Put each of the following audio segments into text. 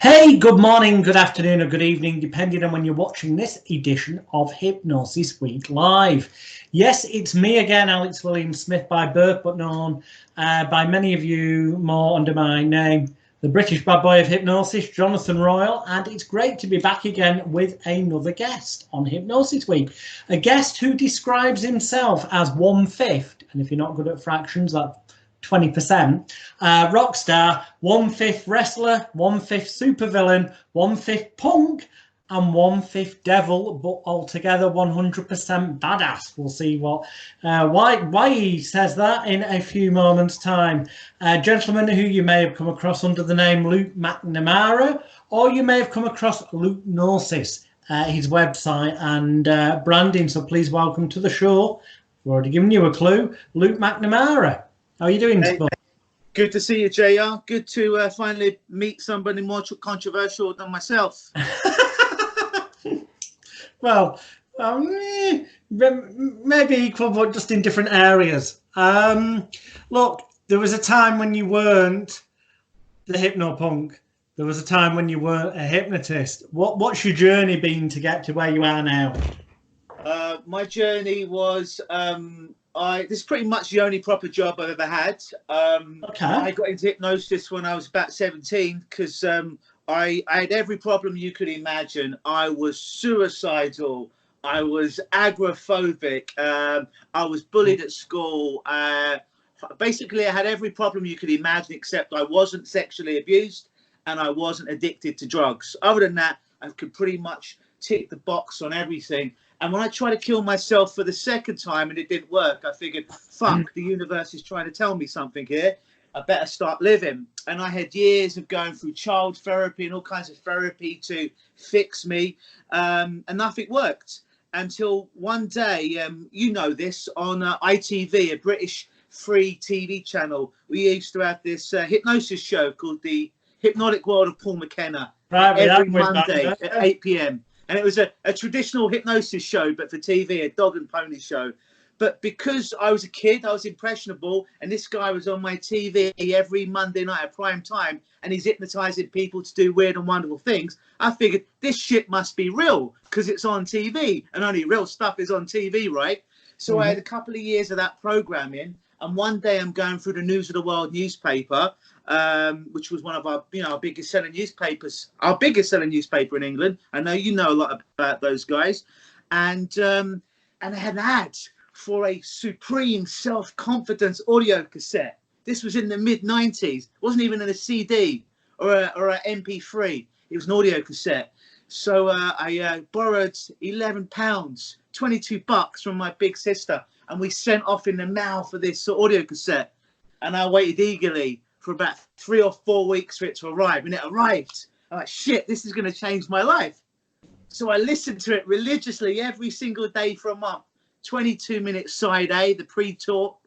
Hey, good morning, good afternoon, or good evening, depending on when you're watching this edition of Hypnosis Week Live. Yes, it's me again, Alex William Smith by birth, but known by many of you more under my name, the British bad boy of hypnosis, Johnathan Royle, and it's great to be back again with another guest on Hypnosis Week. A guest who describes himself as 1/5, and if you're not good at fractions, that's 20%, rock star, 1/5 wrestler, 1/5 supervillain, 1/5 punk, and 1/5 devil, but altogether 100% badass. We'll see what why he says that in a few moments' time. Gentlemen who you may have come across under the name Luke McNamara, or you may have come across Lukenosis, his website and branding. So please welcome to the show. I've already given you a clue, Luke McNamara. How are you doing, hey, good to see you, JR. Good to finally meet somebody more controversial than myself. Well, maybe equal, but just in different areas. Look, there was a time when you weren't the hypnopunk. There was a time when you weren't a hypnotist. What's your journey been to get to where you are now? My journey was... this is pretty much the only proper job I've ever had. Okay. I got into hypnosis when I was about 17 because I had every problem you could imagine. I was suicidal. I was agoraphobic. I was bullied at school. Basically, I had every problem you could imagine, except I wasn't sexually abused and I wasn't addicted to drugs. Other than that, I could pretty much tick the box on everything. And when I tried to kill myself for the second time and it didn't work, I figured, fuck, the universe is trying to tell me something here. I better start living. And I had years of going through child therapy and all kinds of therapy to fix me. And nothing worked until one day, you know this, on ITV, a British free TV channel, we used to have this hypnosis show called The Hypnotic World of Paul McKenna, every Monday at 8 p.m. And it was a traditional hypnosis show, but for TV, a dog and pony show. But because I was a kid, I was impressionable, and this guy was on my TV every Monday night at prime time, and he's hypnotizing people to do weird and wonderful things. I figured this shit must be real because it's on TV, and only real stuff is on TV, right? So I had a couple of years of that programming, and one day I'm going through the News of the World newspaper, which was one of our, our biggest selling newspapers, our biggest selling newspaper in England. I know you know a lot about those guys, and I had an ad for a supreme self-confidence audio cassette. This was in the mid-90s. It wasn't even in a CD or a MP3. It was an audio cassette. So I borrowed £11, 22 bucks from my big sister, and we sent off in the mail for this audio cassette. And I waited eagerly for about 3 or 4 weeks for it to arrive, and it arrived. I'm like, shit, this is going to change my life. So I listened to it religiously every single day for a month. 22-minute side A, the pre-talk,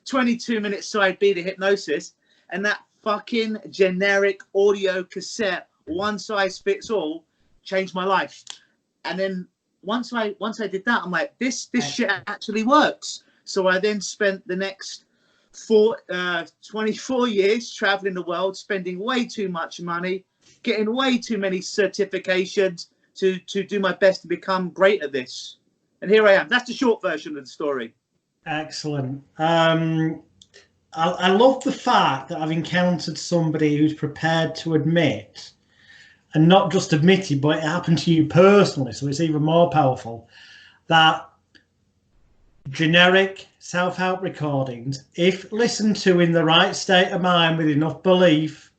22-minute side B, the hypnosis, and that fucking generic audio cassette, one size fits all, changed my life. And then once I did that, I'm like, this shit actually works. So I then spent the next 24 years traveling the world, spending way too much money, getting way too many certifications to do my best to become great at this. And here I am. That's the short version of the story. Excellent. I love the fact that I've encountered somebody who's prepared to admit, and not just admit it, but it happened to you personally, so it's even more powerful, that generic self-help recordings, if listened to in the right state of mind with enough belief,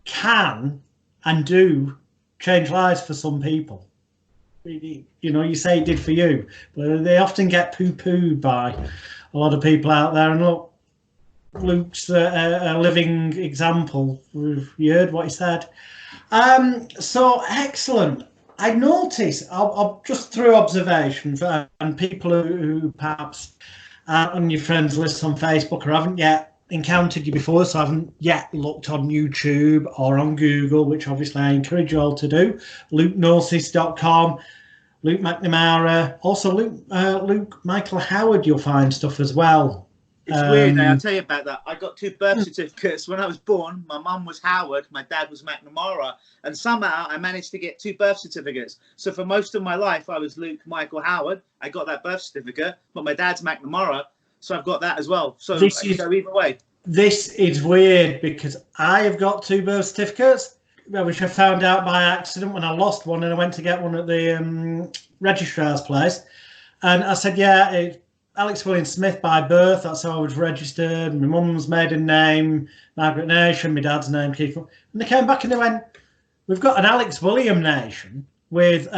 can and do change lives for some people. You say it did for you, but they often get poo-pooed by a lot of people out there. And look, Luke's a living example. You heard what he said. So excellent. I noticed, I'll just through observation, and people who perhaps aren't on your friends list on Facebook or haven't yet encountered you before, so I haven't yet looked on YouTube or on Google, which obviously I encourage you all to do. Lukenosis.com, Luke McNamara, also Luke Michael Howard, you'll find stuff as well. It's weird. I'll tell you about that. I got 2 birth certificates when I was born. My mum was Howard, my dad was McNamara, and somehow I managed to get 2 birth certificates. So for most of my life, I was Luke Michael Howard. I got that birth certificate, but my dad's McNamara, so I've got that as well. So I can go either way. This is weird because I have got 2 birth certificates, which I found out by accident when I lost one, and I went to get one at the registrar's place, and I said, yeah, it's Alex William Smith by birth. That's how I was registered. My mum's maiden name, Margaret Nation. My dad's name, Keith. And they came back and they went, we've got an Alex William Nation with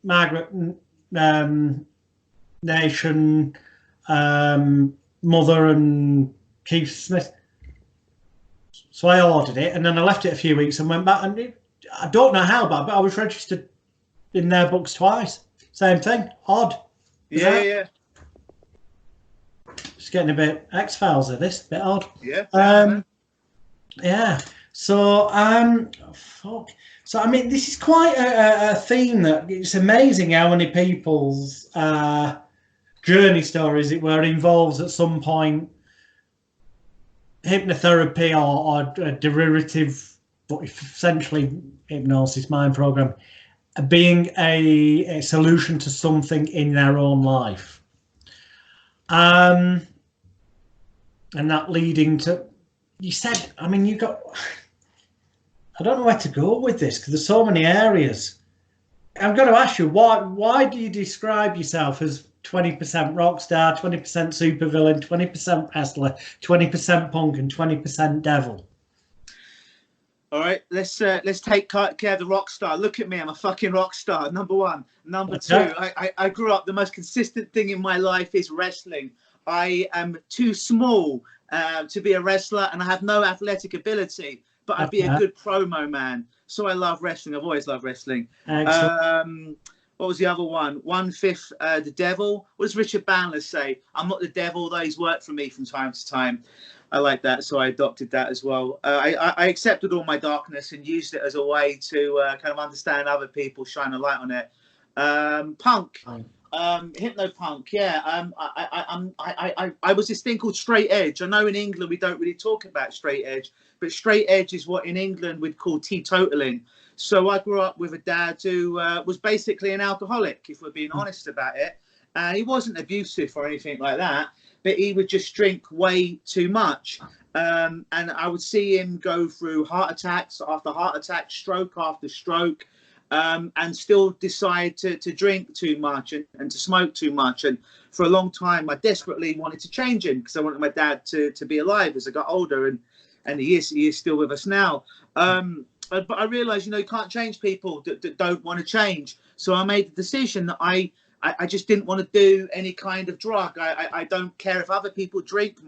Margaret Nation, mother, and Keith Smith. So I ordered it, and then I left it a few weeks and went back. And I don't know how, but I was registered in their books twice. Same thing. Odd. Yeah. It's getting a bit X-Files of this, a bit odd. Yeah. Yeah. So, fuck. So, I mean, this is quite a theme that it's amazing how many people's journey stories it were involves at some point hypnotherapy or a derivative, but essentially hypnosis mind program being a solution to something in their own life. And that leading to, you said, I mean, you got, I don't know where to go with this because there's so many areas. I'm going to ask you, why do you describe yourself as 20% rock star, 20% supervillain, 20% wrestler, 20% punk, and 20% devil? All right, let's take care of the rock star. Look at me, I'm a fucking rock star. Number 1. Number 2, I grew up. The most consistent thing in my life is wrestling. I am too small to be a wrestler, and I have no athletic ability, but I'd be a good promo man. So I love wrestling. I've always loved wrestling. What was the other one? 1/5 the devil. What does Richard Bandler say? I'm not the devil, though he's worked for me from time to time. I like that, so I adopted that as well. I accepted all my darkness and used it as a way to kind of understand other people, shine a light on it. Punk, hypnopunk, yeah. I was this thing called straight edge. I know in England we don't really talk about straight edge, but straight edge is what in England we'd call teetotaling. So I grew up with a dad who was basically an alcoholic, if we're being honest about it. He wasn't abusive or anything like that, but he would just drink way too much. And I would see him go through heart attacks after heart attack, stroke after stroke, and still decide to drink too much and to smoke too much. And for a long time, I desperately wanted to change him because I wanted my dad to be alive as I got older. And he is still with us now. But I realized, you can't change people that don't want to change. So I made the decision that I just didn't want to do any kind of drug. I don't care if other people drink.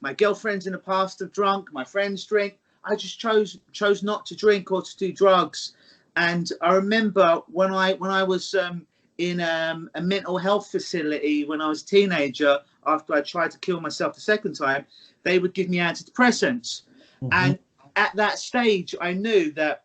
My girlfriends in the past have drunk. My friends drink. I just chose not to drink or to do drugs. And I remember when I was in a mental health facility when I was a teenager, after I tried to kill myself the second time, they would give me antidepressants. Mm-hmm. And at that stage, I knew that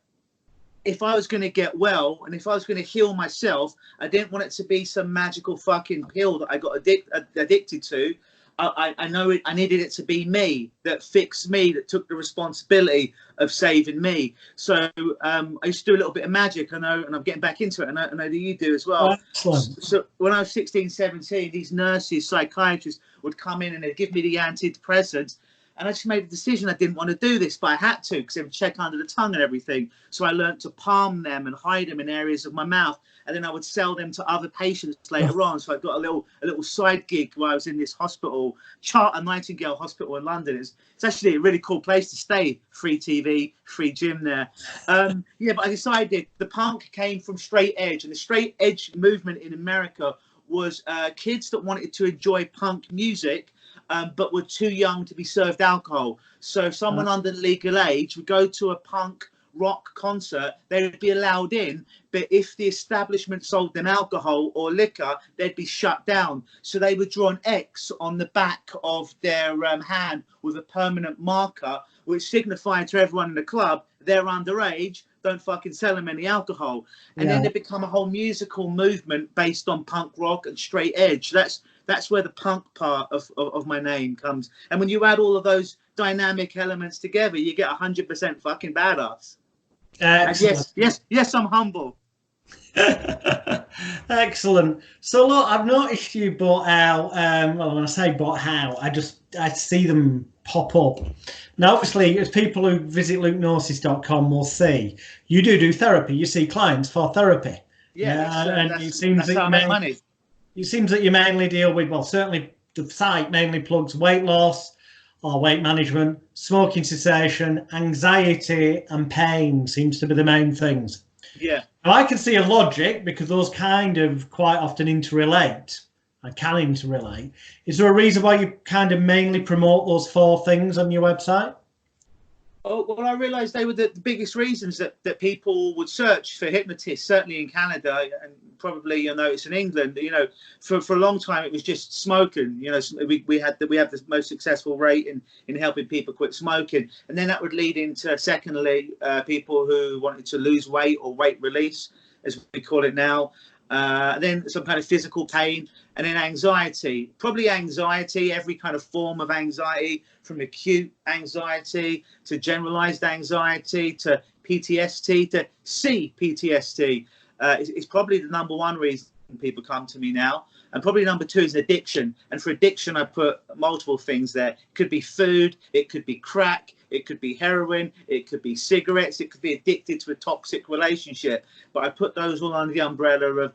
if I was going to get well and if I was going to heal myself, I didn't want it to be some magical fucking pill that I got addicted to. I know I needed it to be me, that fixed me, that took the responsibility of saving me. So I used to do a little bit of magic, I know, and I'm getting back into it. And I know that you do as well. Excellent. So when I was 16, 17, these nurses, psychiatrists would come in and they'd give me the antidepressants. And I just made a decision I didn't want to do this, but I had to because they would check under the tongue and everything. So I learned to palm them and hide them in areas of my mouth. And then I would sell them to other patients later on. So I got a little side gig while I was in this hospital, Charter Nightingale Hospital in London. It's actually a really cool place to stay. Free TV, free gym there. Yeah, but I decided the punk came from straight edge. And the straight edge movement in America was kids that wanted to enjoy punk music, but were too young to be served alcohol. So if someone under legal age would go to a punk rock concert, they would be allowed in, but if the establishment sold them alcohol or liquor, they'd be shut down. So they would draw an X on the back of their hand with a permanent marker, which signified to everyone in the club, they're underage, don't fucking sell them any alcohol. And then it become a whole musical movement based on punk rock and straight edge. That's That's where the punk part of my name comes. And when you add all of those dynamic elements together, you get 100% fucking badass. And yes, I'm humble. Excellent. So look, I've noticed you bought out, well, when I say bought out, I see them pop up. Now, obviously, as people who visit lukenosis.com will see, you do therapy. You see clients for therapy. It seems that how I make money. It seems that you mainly deal with, well, certainly the site mainly plugs weight loss or weight management, smoking cessation, anxiety and pain seems to be the main things. Yeah. Now, I can see a logic because those kind of quite often interrelate. I can interrelate. Is there a reason why you kind of mainly promote those 4 things on your website? Oh, well, I realised they were the biggest reasons that people would search for hypnotists, certainly in Canada, and probably you'll notice in England. You know, for a long time it was just smoking. You know, we have the most successful rate in helping people quit smoking, and then that would lead into, secondly, people who wanted to lose weight or weight release, as we call it now. Then some kind of physical pain, and then anxiety, probably anxiety, every kind of form of anxiety, from acute anxiety to generalized anxiety to PTSD to CPTSD. It's probably the #1 reason people come to me now. And probably #2 is addiction. And for addiction, I put multiple things there. It could be food, it could be crack, it could be heroin, it could be cigarettes, it could be addicted to a toxic relationship. But I put those all under the umbrella of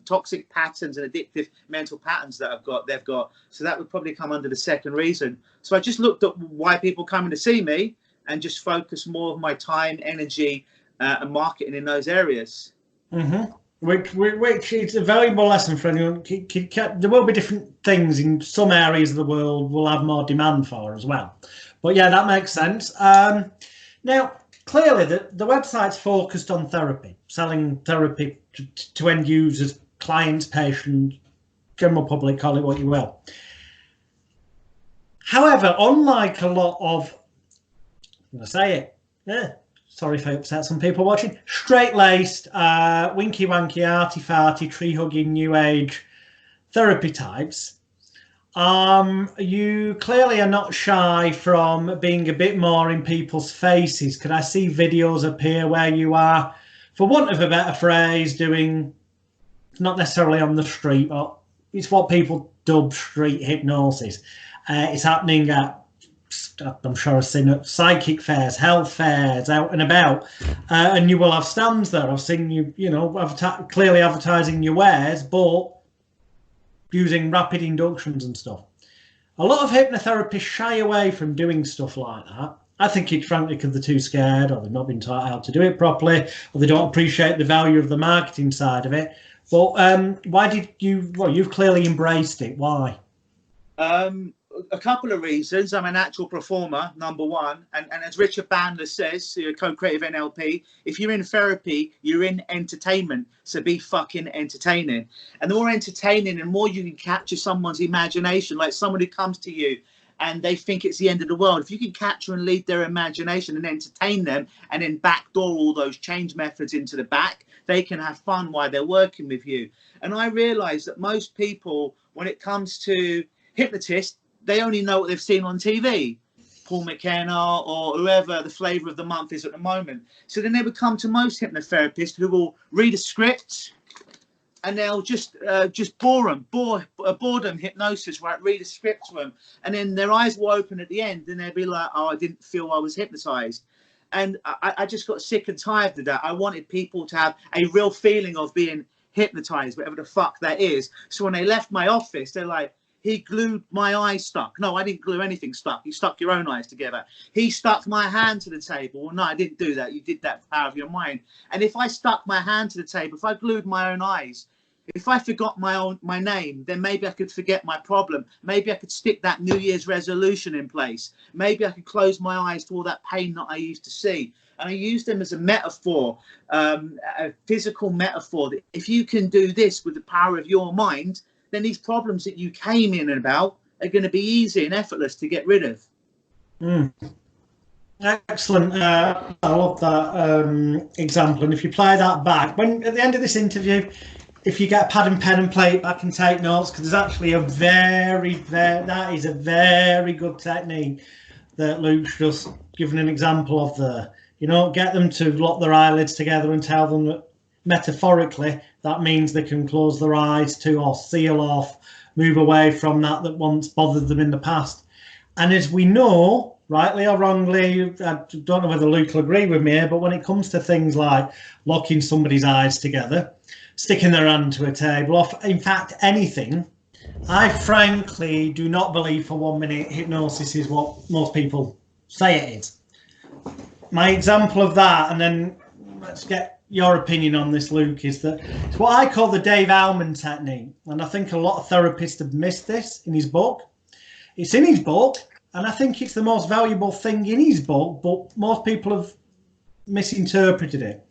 toxic patterns and addictive mental patterns that they've got. So that would probably come under the second reason. So I just looked at why people coming to see me and just focus more of my time, energy, and marketing in those areas. Mm-hmm. Which is a valuable lesson for anyone. There will be different things in some areas of the world we'll have more demand for as well. But yeah, that makes sense. Now, clearly, the website's focused on therapy, selling therapy to end users, clients, patients, general public, call it what you will. However, unlike a lot of, I'm going to say it, sorry if I upset some people watching, straight-laced, winky-wanky, arty-farty, tree-hugging, new age therapy types, you clearly are not shy from being a bit more in people's faces. Could I see videos appear where you are, for want of a better phrase, doing, not necessarily on the street, but it's what people dub street hypnosis. It's happening at, I'm sure I've seen it, psychic fairs, health fairs, out and about, and you will have stands there. I've seen you, clearly advertising your wares, but using rapid inductions and stuff. A lot of hypnotherapists shy away from doing stuff like that. I think it's frankly because they're too scared, or they've not been taught how to do it properly, or they don't appreciate the value of the marketing side of it. But why did you? Well, you've clearly embraced it. Why? A couple of reasons. I'm a natural performer, #1, and as Richard Bandler says, co-creative NLP, if you're in therapy, you're in entertainment, so be fucking entertaining. And the more entertaining and more you can capture someone's imagination, like someone who comes to you and they think it's the end of the world, if you can capture and lead their imagination and entertain them, and then backdoor all those change methods into the back, they can have fun while they're working with you. And I realize that most people, when it comes to hypnotists, they only know what they've seen on TV, Paul McKenna or whoever the flavour of the month is at the moment. So then they would come to most hypnotherapists who will read a script and they'll just boredom hypnosis, right? Read a script to them, and then their eyes will open at the end, and they'll be like, "Oh, I didn't feel I was hypnotised." And I just got sick and tired of that. I wanted people to have a real feeling of being hypnotised, whatever the fuck that is. So when they left my office, they're like, "He glued my eyes stuck." No, I didn't glue anything stuck. You stuck your own eyes together. He stuck my hand to the table. Well, no, I didn't do that. You did that for the power of your mind. And if I stuck my hand to the table, if I glued my own eyes, if I forgot my name, then maybe I could forget my problem. Maybe I could stick that New Year's resolution in place. Maybe I could close my eyes to all that pain that I used to see. And I use them as a metaphor, a physical metaphor, that if you can do this with the power of your mind, then these problems that you came in about are going to be easy and effortless to get rid of. Excellent. I love that example. And if you play that back, when at the end of this interview, if you get a pad and pen and play it back and take notes, because there's actually that is a very good technique that Luke's just given an example of there. You know, get them to lock their eyelids together and tell them that metaphorically that means they can close their eyes to or seal off, move away from that once bothered them in the past. And as we know, rightly or wrongly, I don't know whether Luke will agree with me here, but when it comes to things like locking somebody's eyes together, sticking their hand to a table, or in fact anything, I frankly do not believe for 1 minute hypnosis is what most people say it is. My example of that, and then let's get your opinion on this, Luke, is that it's what I call the Dave Alman technique. And I think a lot of therapists have missed this in his book. It's in his book, and I think it's the most valuable thing in his book, but most people have misinterpreted it.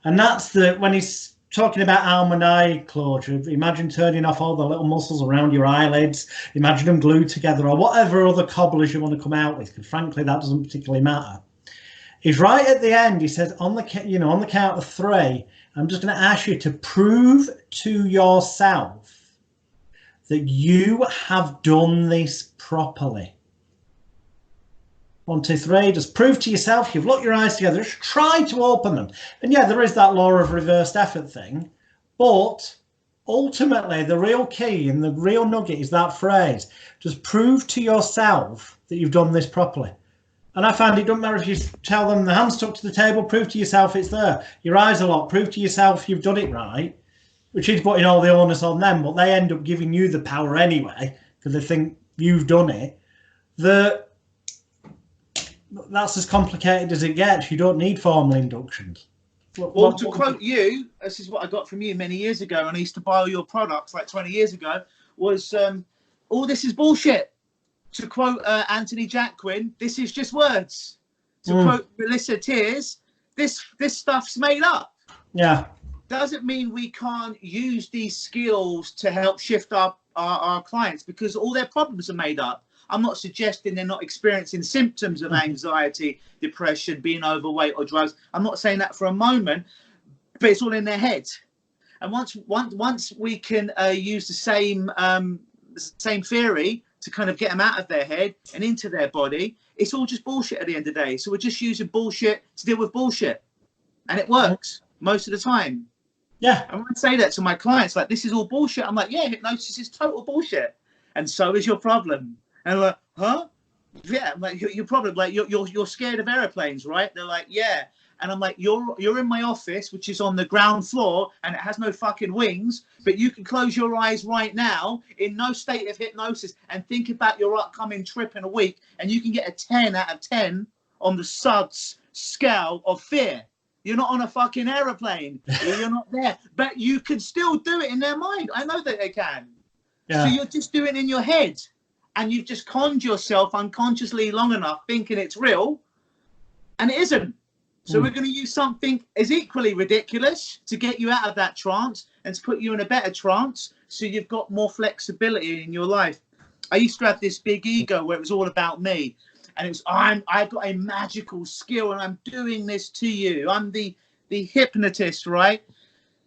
And that's that when he's talking about almond eye closure, imagine turning off all the little muscles around your eyelids, imagine them glued together, or whatever other cobblers you want to come out with, because frankly that doesn't particularly matter. He's right at the end, he says, on the count of 3, I'm just going to ask you to prove to yourself that you have done this properly. 1, 2, 3, just prove to yourself you've looked your eyes together, just try to open them. And yeah, there is that law of reversed effort thing, but ultimately the real key and the real nugget is that phrase, just prove to yourself that you've done this properly. And I find it doesn't matter if you tell them the hand's stuck to the table, prove to yourself it's there. Your eyes are locked, prove to yourself you've done it right, which is putting all the onus on them, but they end up giving you the power anyway, because they think you've done it. That's as complicated as it gets. You don't need formal inductions. Well, to quote you, this is what I got from you many years ago, and I used to buy all your products like 20 years ago, was all this is bullshit. To quote Anthony Jacquin, this is just words. To quote Melissa Tears, this stuff's made up. Yeah. Doesn't mean we can't use these skills to help shift our clients, because all their problems are made up. I'm not suggesting they're not experiencing symptoms of anxiety, depression, being overweight or drugs. I'm not saying that for a moment, but it's all in their head. And once we can use the same theory to kind of get them out of their head and into their body, it's all just bullshit at the end of the day. So we're just using bullshit to deal with bullshit, and it works most of the time. Yeah. And when I say that to my clients, like, this is all bullshit, I'm like, yeah, hypnosis is total bullshit, and so is your problem. And they're like, huh? Yeah. I'm like, your problem, like, you're scared of airplanes, right? They're like, yeah. And I'm like, you're in my office, which is on the ground floor, and it has no fucking wings, but you can close your eyes right now in no state of hypnosis and think about your upcoming trip in a week, and you can get a 10 out of 10 on the SUDS scale of fear. You're not on a fucking aeroplane. You're not there, but you can still do it in their mind. I know that they can. Yeah. So you're just doing it in your head, and you've just conned yourself unconsciously long enough thinking it's real, and it isn't. So we're going to use something as equally ridiculous to get you out of that trance and to put you in a better trance, so you've got more flexibility in your life. I used to have this big ego where it was all about me, and it was, I've got a magical skill and I'm doing this to you. I'm the hypnotist, right?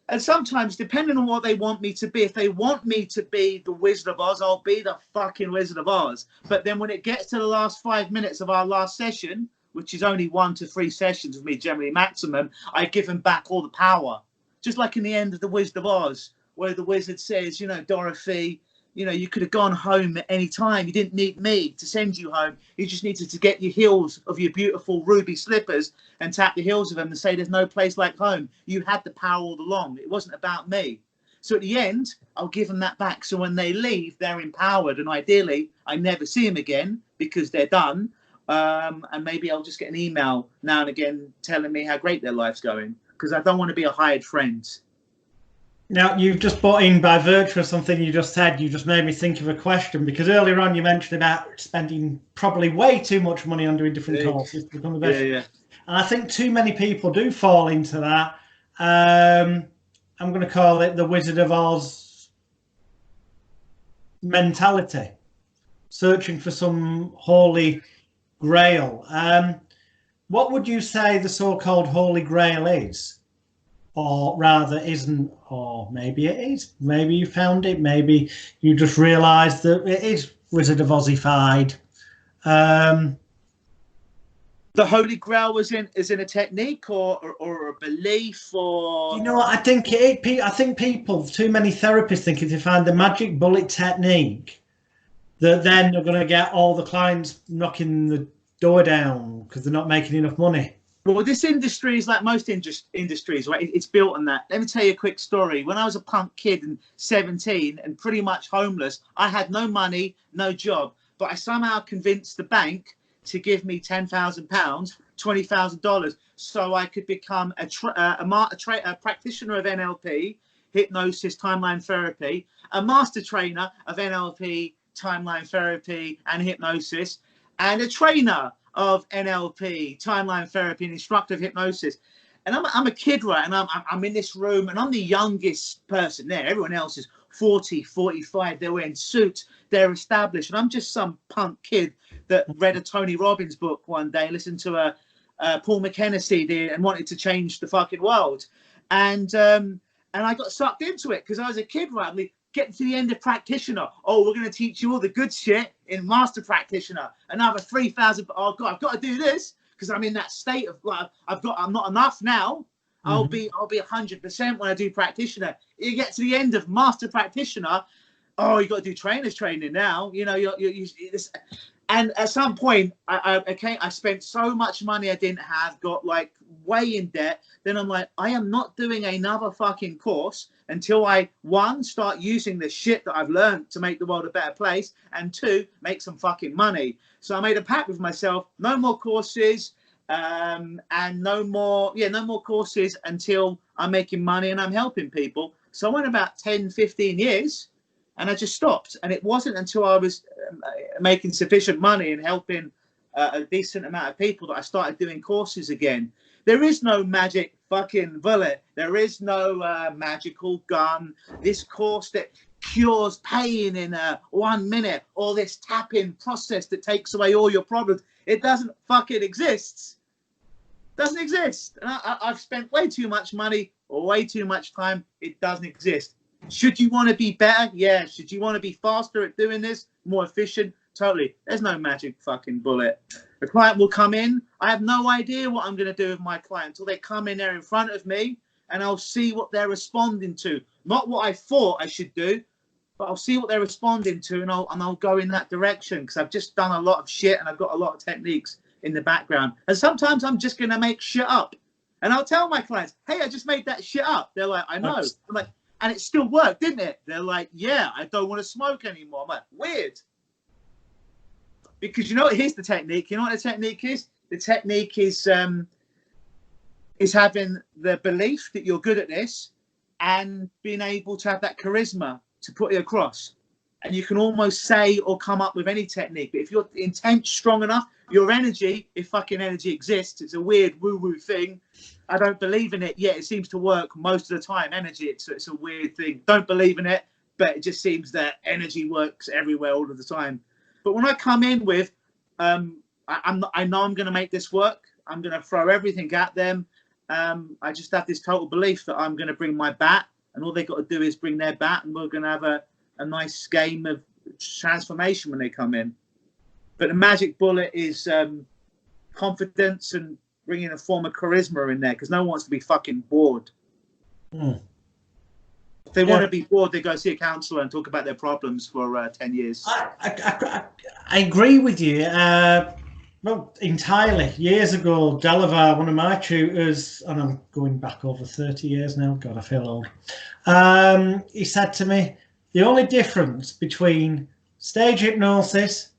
And sometimes, depending on what they want me to be, if they want me to be the Wizard of Oz, I'll be the fucking Wizard of Oz. But then when it gets to the last 5 minutes of our last session, which is only 1 to 3 sessions with me, generally maximum, I give them back all the power. Just like in the end of the Wizard of Oz, where the wizard says, you know, Dorothy, you know, you could have gone home at any time. You didn't need me to send you home. You just needed to get your heels of your beautiful ruby slippers and tap the heels of them and say, there's no place like home. You had the power all along. It wasn't about me. So at the end, I'll give them that back. So when they leave, they're empowered. And ideally, I never see them again because they're done. And maybe I'll just get an email now and again telling me how great their life's going, because I don't want to be a hired friend. Now, you've just brought in, by virtue of something you just said, you just made me think of a question, because earlier on you mentioned about spending probably way too much money on doing different courses to become the best. Yeah. And I think too many people do fall into that. I'm going to call it the Wizard of Oz mentality, searching for some holy grail. What would you say the so-called holy grail is? or rather isn't, or maybe it is. Maybe you found it. Maybe you just realised that it is Wizard of Ozified. The Holy Grail is in a technique or a belief, or You know what? I think I think people, too many therapists think if they find the magic bullet technique, that then they're going to get all the clients knocking the door down because they're not making enough money. Well, this industry is like most industries, right? It's built on that. Let me tell you a quick story. When I was a punk kid and 17 and pretty much homeless, I had no money, no job, but I somehow convinced the bank to give me £10,000, $20,000, so I could become a practitioner of NLP, hypnosis, timeline therapy, a master trainer of NLP, timeline therapy, and hypnosis, and a trainer of NLP, timeline therapy, and instructor of hypnosis. And I'm a kid, right? And I'm in this room, and I'm the youngest person there. Everyone else is 40, 45. They're wearing suits. They're established. And I'm just some punk kid that read a Tony Robbins book one day, listened to a Paul McKenna CD, and wanted to change the fucking world. And I got sucked into it because I was a kid, right? Getting to the end of practitioner. Oh, we're going to teach you all the good shit in master practitioner. Another 3,000. Oh God, I've got to do this because I'm in that state of like I'm not enough now. I'll be 100% when I do practitioner. You get to the end of master practitioner. Oh, you got to do trainers training now. You know, and at some point, I spent so much money I didn't have, got like way in debt. Then I'm like, I am not doing another fucking course until I, one, start using the shit that I've learned to make the world a better place, and two, make some fucking money. So I made a pact with myself, no more courses, and no more courses until I'm making money and I'm helping people. So I went about 10, 15 years and I just stopped. And it wasn't until I was making sufficient money and helping a decent amount of people that I started doing courses again. There is no magic fucking bullet. There is no magical gun. This course that cures pain in 1 minute, or this tapping process that takes away all your problems. It doesn't fucking exist. Doesn't exist. And I've spent way too much money or way too much time. It doesn't exist. Should you want to be better? Yeah. Should you want to be faster at doing this? More efficient? Totally. There's no magic fucking bullet. The client will come in. I have no idea what I'm going to do with my client until they come in there in front of me, and I'll see what they're responding to. Not what I thought I should do, but I'll see what they're responding to, and I'll go in that direction because I've just done a lot of shit and I've got a lot of techniques in the background. And sometimes I'm just going to make shit up. And I'll tell my clients, hey, I just made that shit up. They're like, I know. I'm like, and it still worked, didn't it? They're like, yeah, I don't want to smoke anymore. I'm like, weird. Because you know what? Here's the technique. You know what the technique is? The technique is having the belief that you're good at this and being able to have that charisma to put it across. And you can almost say or come up with any technique. But if your intent's strong enough, your energy, if fucking energy exists, it's a weird woo-woo thing. I don't believe in it yet. It seems to work most of the time. Energy, it's a weird thing. Don't believe in it, but it just seems that energy works everywhere all of the time. But when I come in with, I know I'm going to make this work. I'm going to throw everything at them. I just have this total belief that I'm going to bring my bat, and all they got to do is bring their bat, and we're going to have a nice game of transformation when they come in. But the magic bullet is confidence and bringing a form of charisma in there, because no one wants to be fucking bored. If they want to be bored, they go see a counsellor and talk about their problems for 10 years. I agree with you. Well, entirely. Years ago, Delavar, one of my tutors, and I'm going back over 30 years now. God, I feel old. He said to me, the only difference between stage hypnosis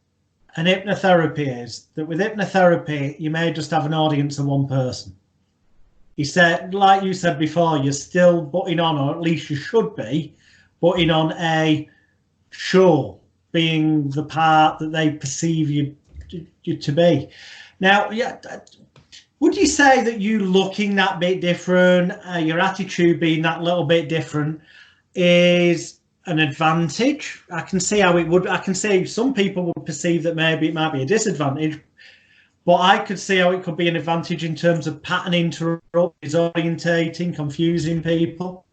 and hypnotherapy is that with hypnotherapy, you may just have an audience of one person. He said, like you said before, you're still putting on, or at least you should be, putting on a show, being the part that they perceive you to be. Now, yeah, would you say that you looking that bit different, your attitude being that little bit different, is an advantage? I can see how it would. I can see some people would perceive that maybe it might be a disadvantage. But I could see how it could be an advantage in terms of pattern interrupt, disorientating, confusing people.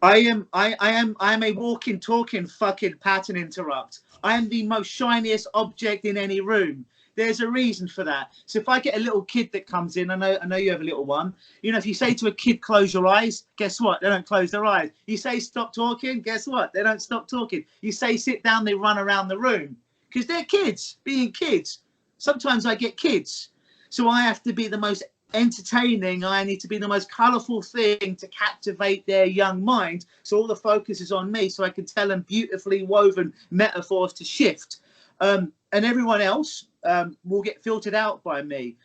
I am a walking, talking fucking pattern interrupt. I am the most shiniest object in any room. There's a reason for that. So if I get a little kid that comes in, I know you have a little one. You know, if you say to a kid, close your eyes, guess what? They don't close their eyes. You say stop talking, guess what? They don't stop talking. You say sit down, they run around the room because they're kids, being kids. Sometimes I get kids. So I have to be the most entertaining. I need to be the most colourful thing to captivate their young mind. So all the focus is on me, so I can tell them beautifully woven metaphors to shift. And everyone else will get filtered out by me.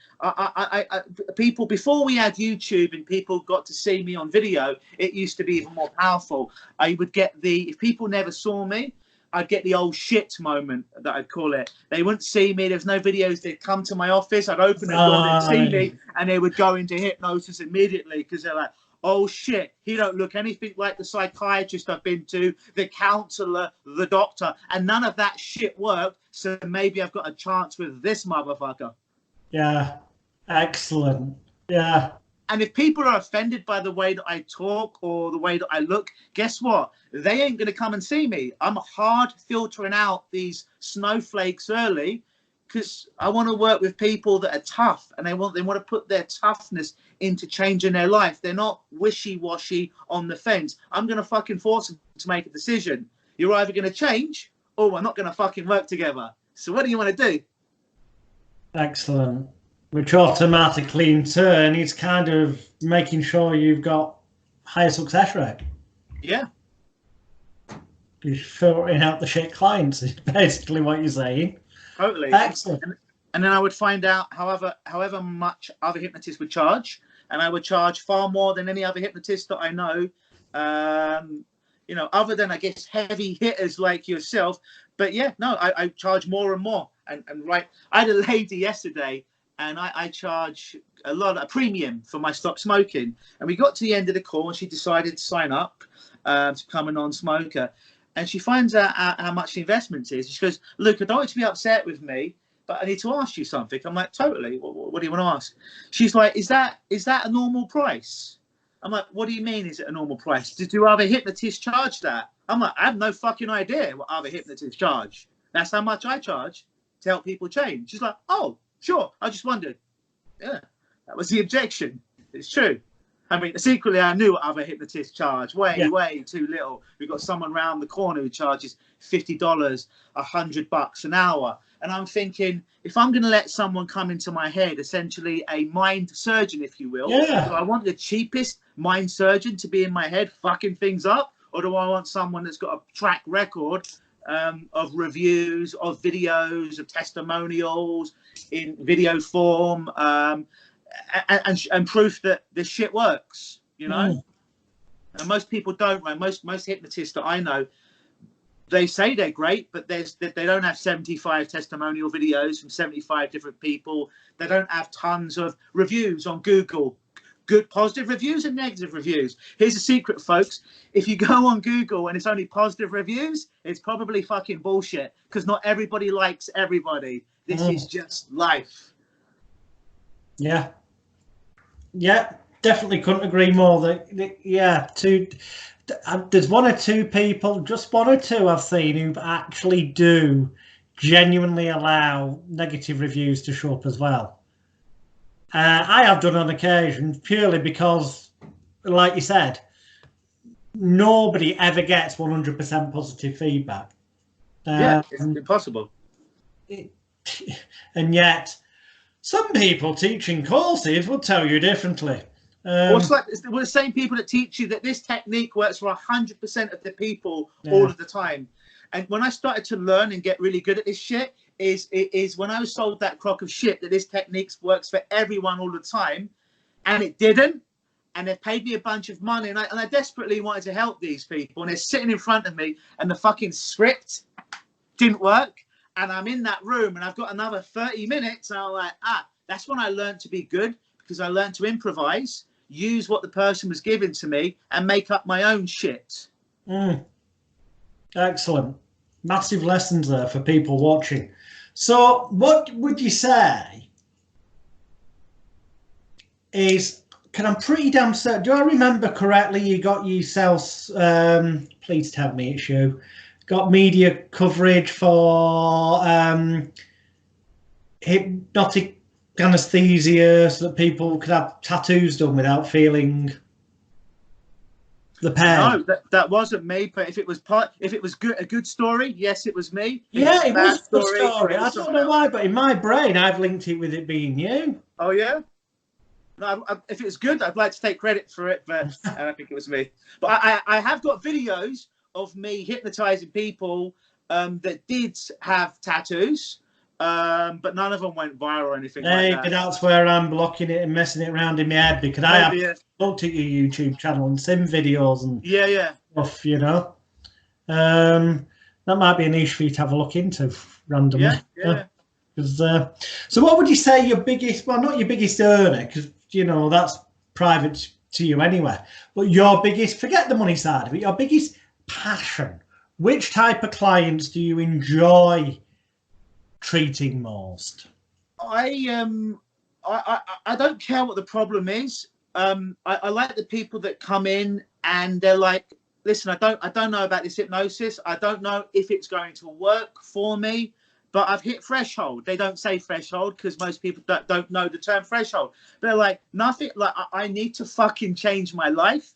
People, before we had YouTube and people got to see me on video, it used to be even more powerful. I would get if people never saw me, I'd get the old shit moment, that I'd call it. They wouldn't see me. There's no videos. They'd come to my office. I'd open the door, they'd see me, and they would go into hypnosis immediately because they're like, oh shit, he don't look anything like the psychiatrist I've been to, the counselor, the doctor, and none of that shit worked. So maybe I've got a chance with this motherfucker. Yeah, excellent. Yeah. And if people are offended by the way that I talk or the way that I look, guess what? They ain't going to come and see me. I'm hard filtering out these snowflakes early because I want to work with people that are tough, and they want to put their toughness into changing their life. They're not wishy-washy on the fence. I'm going to fucking force them to make a decision. You're either going to change or we're not going to fucking work together. So what do you want to do? Excellent. Which automatically in turn is kind of making sure you've got higher success rate. Yeah. You're filtering out the shit clients is basically what you're saying. Totally. Excellent. And then I would find out however much other hypnotists would charge, and I would charge far more than any other hypnotist that I know. You know, other than I guess heavy hitters like yourself. But yeah, no, I charge more and more. And right, I had a lady yesterday, and I charge a premium for my stop smoking. And we got to the end of the call, and she decided to sign up to become a non-smoker. And she finds out how much the investment is. She goes, "Look, I don't want you to be upset with me, but I need to ask you something." I'm like, "Totally. What do you want to ask?" She's like, "Is that a normal price?" I'm like, "What do you mean? Is it a normal price? Do other hypnotists charge that?" I'm like, "I have no fucking idea what other hypnotists charge. That's how much I charge to help people change." She's like, "Oh, sure. I just wondered." Yeah, that was the objection. It's true. I mean, secretly, I knew what other hypnotists charge. Way too little. We've got someone round the corner who charges $50, $100 an hour. And I'm thinking, if I'm going to let someone come into my head, essentially a mind surgeon, if you will, do I want the cheapest mind surgeon to be in my head fucking things up? Or do I want someone that's got a track record of reviews, of videos, of testimonials in video form, and proof that this shit works, you know? And most people don't, right? Most hypnotists that I know, they say they're great, but they don't have 75 testimonial videos from 75 different people. They don't have tons of reviews on Google, good positive reviews and negative reviews. Here's a secret, folks. If you go on Google and it's only positive reviews, it's probably fucking bullshit, because not everybody likes everybody. This is just life. Yeah. Yeah, definitely couldn't agree more. There's one or two people, just one or two I've seen, who actually do genuinely allow negative reviews to show up as well. I have done on occasion, purely because, like you said, nobody ever gets 100% positive feedback. Yeah, it's impossible. And yet, some people teaching courses will tell you differently. Well, it's like we're the same people that teach you that this technique works for 100% of the people all of the time. And when I started to learn and get really good at this shit, is when I was sold that crock of shit that this technique works for everyone all the time, and it didn't. And they paid me a bunch of money, and I desperately wanted to help these people, and they're sitting in front of me, and the fucking script didn't work. And I'm in that room, and I've got another 30 minutes, and I'm like, that's when I learned to be good, because I learned to improvise, use what the person was giving to me, and make up my own shit. Excellent. Massive lessons there for people watching. So what would you say is, can I'm pretty damn certain, do I remember correctly, you got yourself, please tell me it's you, got media coverage for hypnotic anesthesia so that people could have tattoos done without feeling the pain. No, that wasn't me. But if it was a good story, yes, it was me. Yeah, it was a good story. I don't know else. why, but in my brain, I've linked it with it being you. Oh yeah. No, if it's good, I'd like to take credit for it, but I don't think it was me. But I have got videos of me hypnotizing people that did have tattoos, but none of them went viral or anything like that. That's where I'm blocking it and messing it around in my head, because I have looked at your YouTube channel and sim videos and stuff, you know. That might be a niche for you to have a look into randomly. Yeah. So what would you say your biggest, well, not your biggest earner, because, you know, that's private to you anyway, but your biggest, forget the money side of it, your biggest passion, which type of clients do you enjoy treating most? I don't care what the problem is. I like the people that come in and they're like, listen, I don't know about this hypnosis. I don't know if it's going to work for me, but I've hit threshold. They don't say threshold because most people don't know the term threshold. But they're like, nothing, like I need to fucking change my life.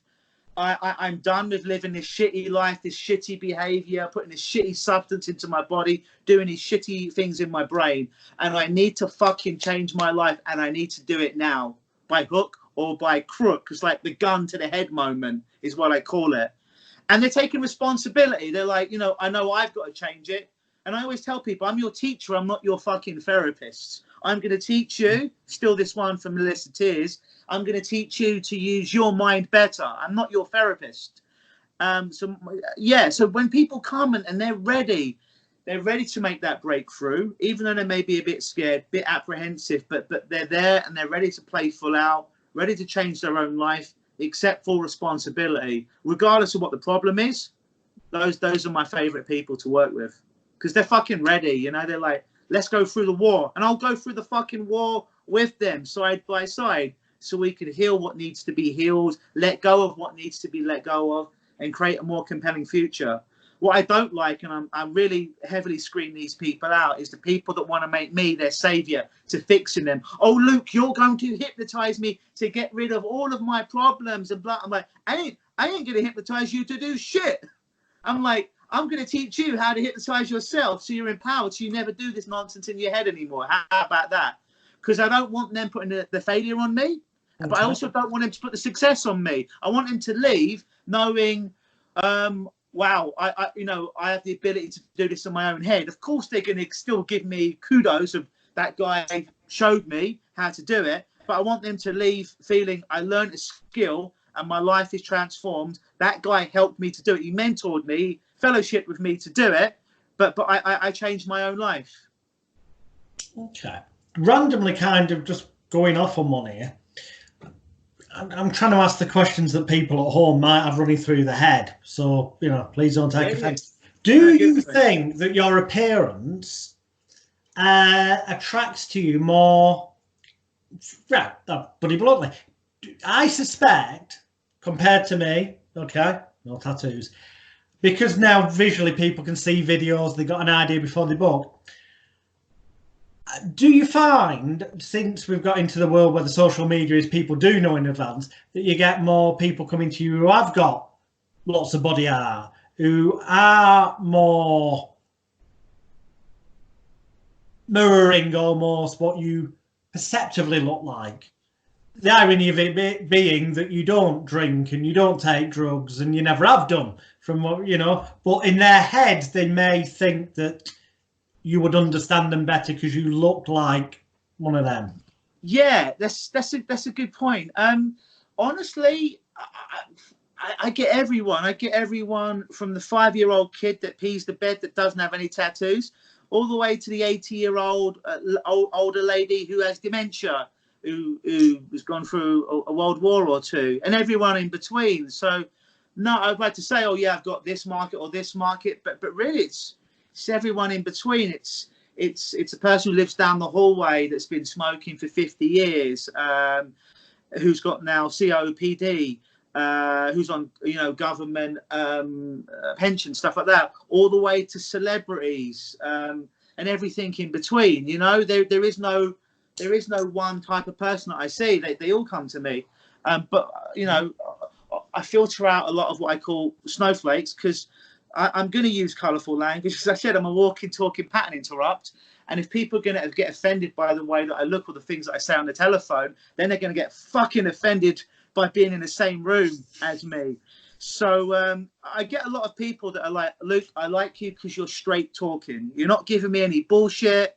I'm done with living this shitty life, this shitty behavior, putting this shitty substance into my body, doing these shitty things in my brain. And I need to fucking change my life, and I need to do it now by hook or by crook. It's like the gun to the head moment is what I call it. And they're taking responsibility. They're like, you know I've got to change it. And I always tell people, I'm your teacher. I'm not your fucking therapist. I'm going to teach you, still this one from Melissa Tears, I'm going to teach you to use your mind better. I'm not your therapist. So when people come and they're ready to make that breakthrough, even though they may be a bit scared, a bit apprehensive, but they're there and they're ready to play full out, ready to change their own life, accept full responsibility, regardless of what the problem is. Those are my favorite people to work with, because they're fucking ready. You know, they're like, let's go through the war, and I'll go through the fucking war with them side by side, so we can heal what needs to be healed, let go of what needs to be let go of, and create a more compelling future. What I don't like, and I'm really heavily screening these people out, is the people that want to make me their savior to fixing them. Oh, Luke, you're going to hypnotize me to get rid of all of my problems and blah. I'm like, I ain't going to hypnotize you to do shit. I'm like, I'm going to teach you how to hypnotize yourself so you're empowered, so you never do this nonsense in your head anymore. How about that? Because I don't want them putting the failure on me, but I also don't want them to put the success on me. I want them to leave knowing, wow, I have the ability to do this in my own head. Of course, they're going to still give me kudos of that guy showed me how to do it, but I want them to leave feeling I learned a skill and my life is transformed. That guy helped me to do it. He mentored me, fellowship with me to do it, but I changed my own life. Okay. Randomly kind of just going off on one here. I'm trying to ask the questions that people at home might have running through the head. So, you know, please don't take offense. Do you think that your appearance attracts to you more? Yeah, put it bluntly. I suspect, compared to me, okay, no tattoos, because now visually people can see videos, they got an idea before they book. Do you find, since we've got into the world where the social media is people do know in advance, that you get more people coming to you who have got lots of body art, who are more mirroring almost what you perceptively look like? The irony of it being that you don't drink and you don't take drugs and you never have done, from what, you know, but in their heads they may think that you would understand them better because you look like one of them. Yeah, that's a good point. Honestly, I get everyone. I get everyone from the 5-year-old kid that pees the bed that doesn't have any tattoos, all the way to the 80-year-old older lady who has dementia, who has gone through a world war or two, and everyone in between. So, no, I'd like to say, oh yeah, I've got this market or this market, but really it's everyone in between. It's a person who lives down the hallway that's been smoking for 50 years. who's got now COPD, who's on, you know, government pension, stuff like that, all the way to celebrities, and everything in between. You know, there is no one type of person that I see. They all come to me, but you know, I filter out a lot of what I call snowflakes, because I'm going to use colourful language. As I said, I'm a walking, talking pattern interrupt. And if people are going to get offended by the way that I look or the things that I say on the telephone, then they're going to get fucking offended by being in the same room as me. So I get a lot of people that are like, Luke, I like you because you're straight talking. You're not giving me any bullshit.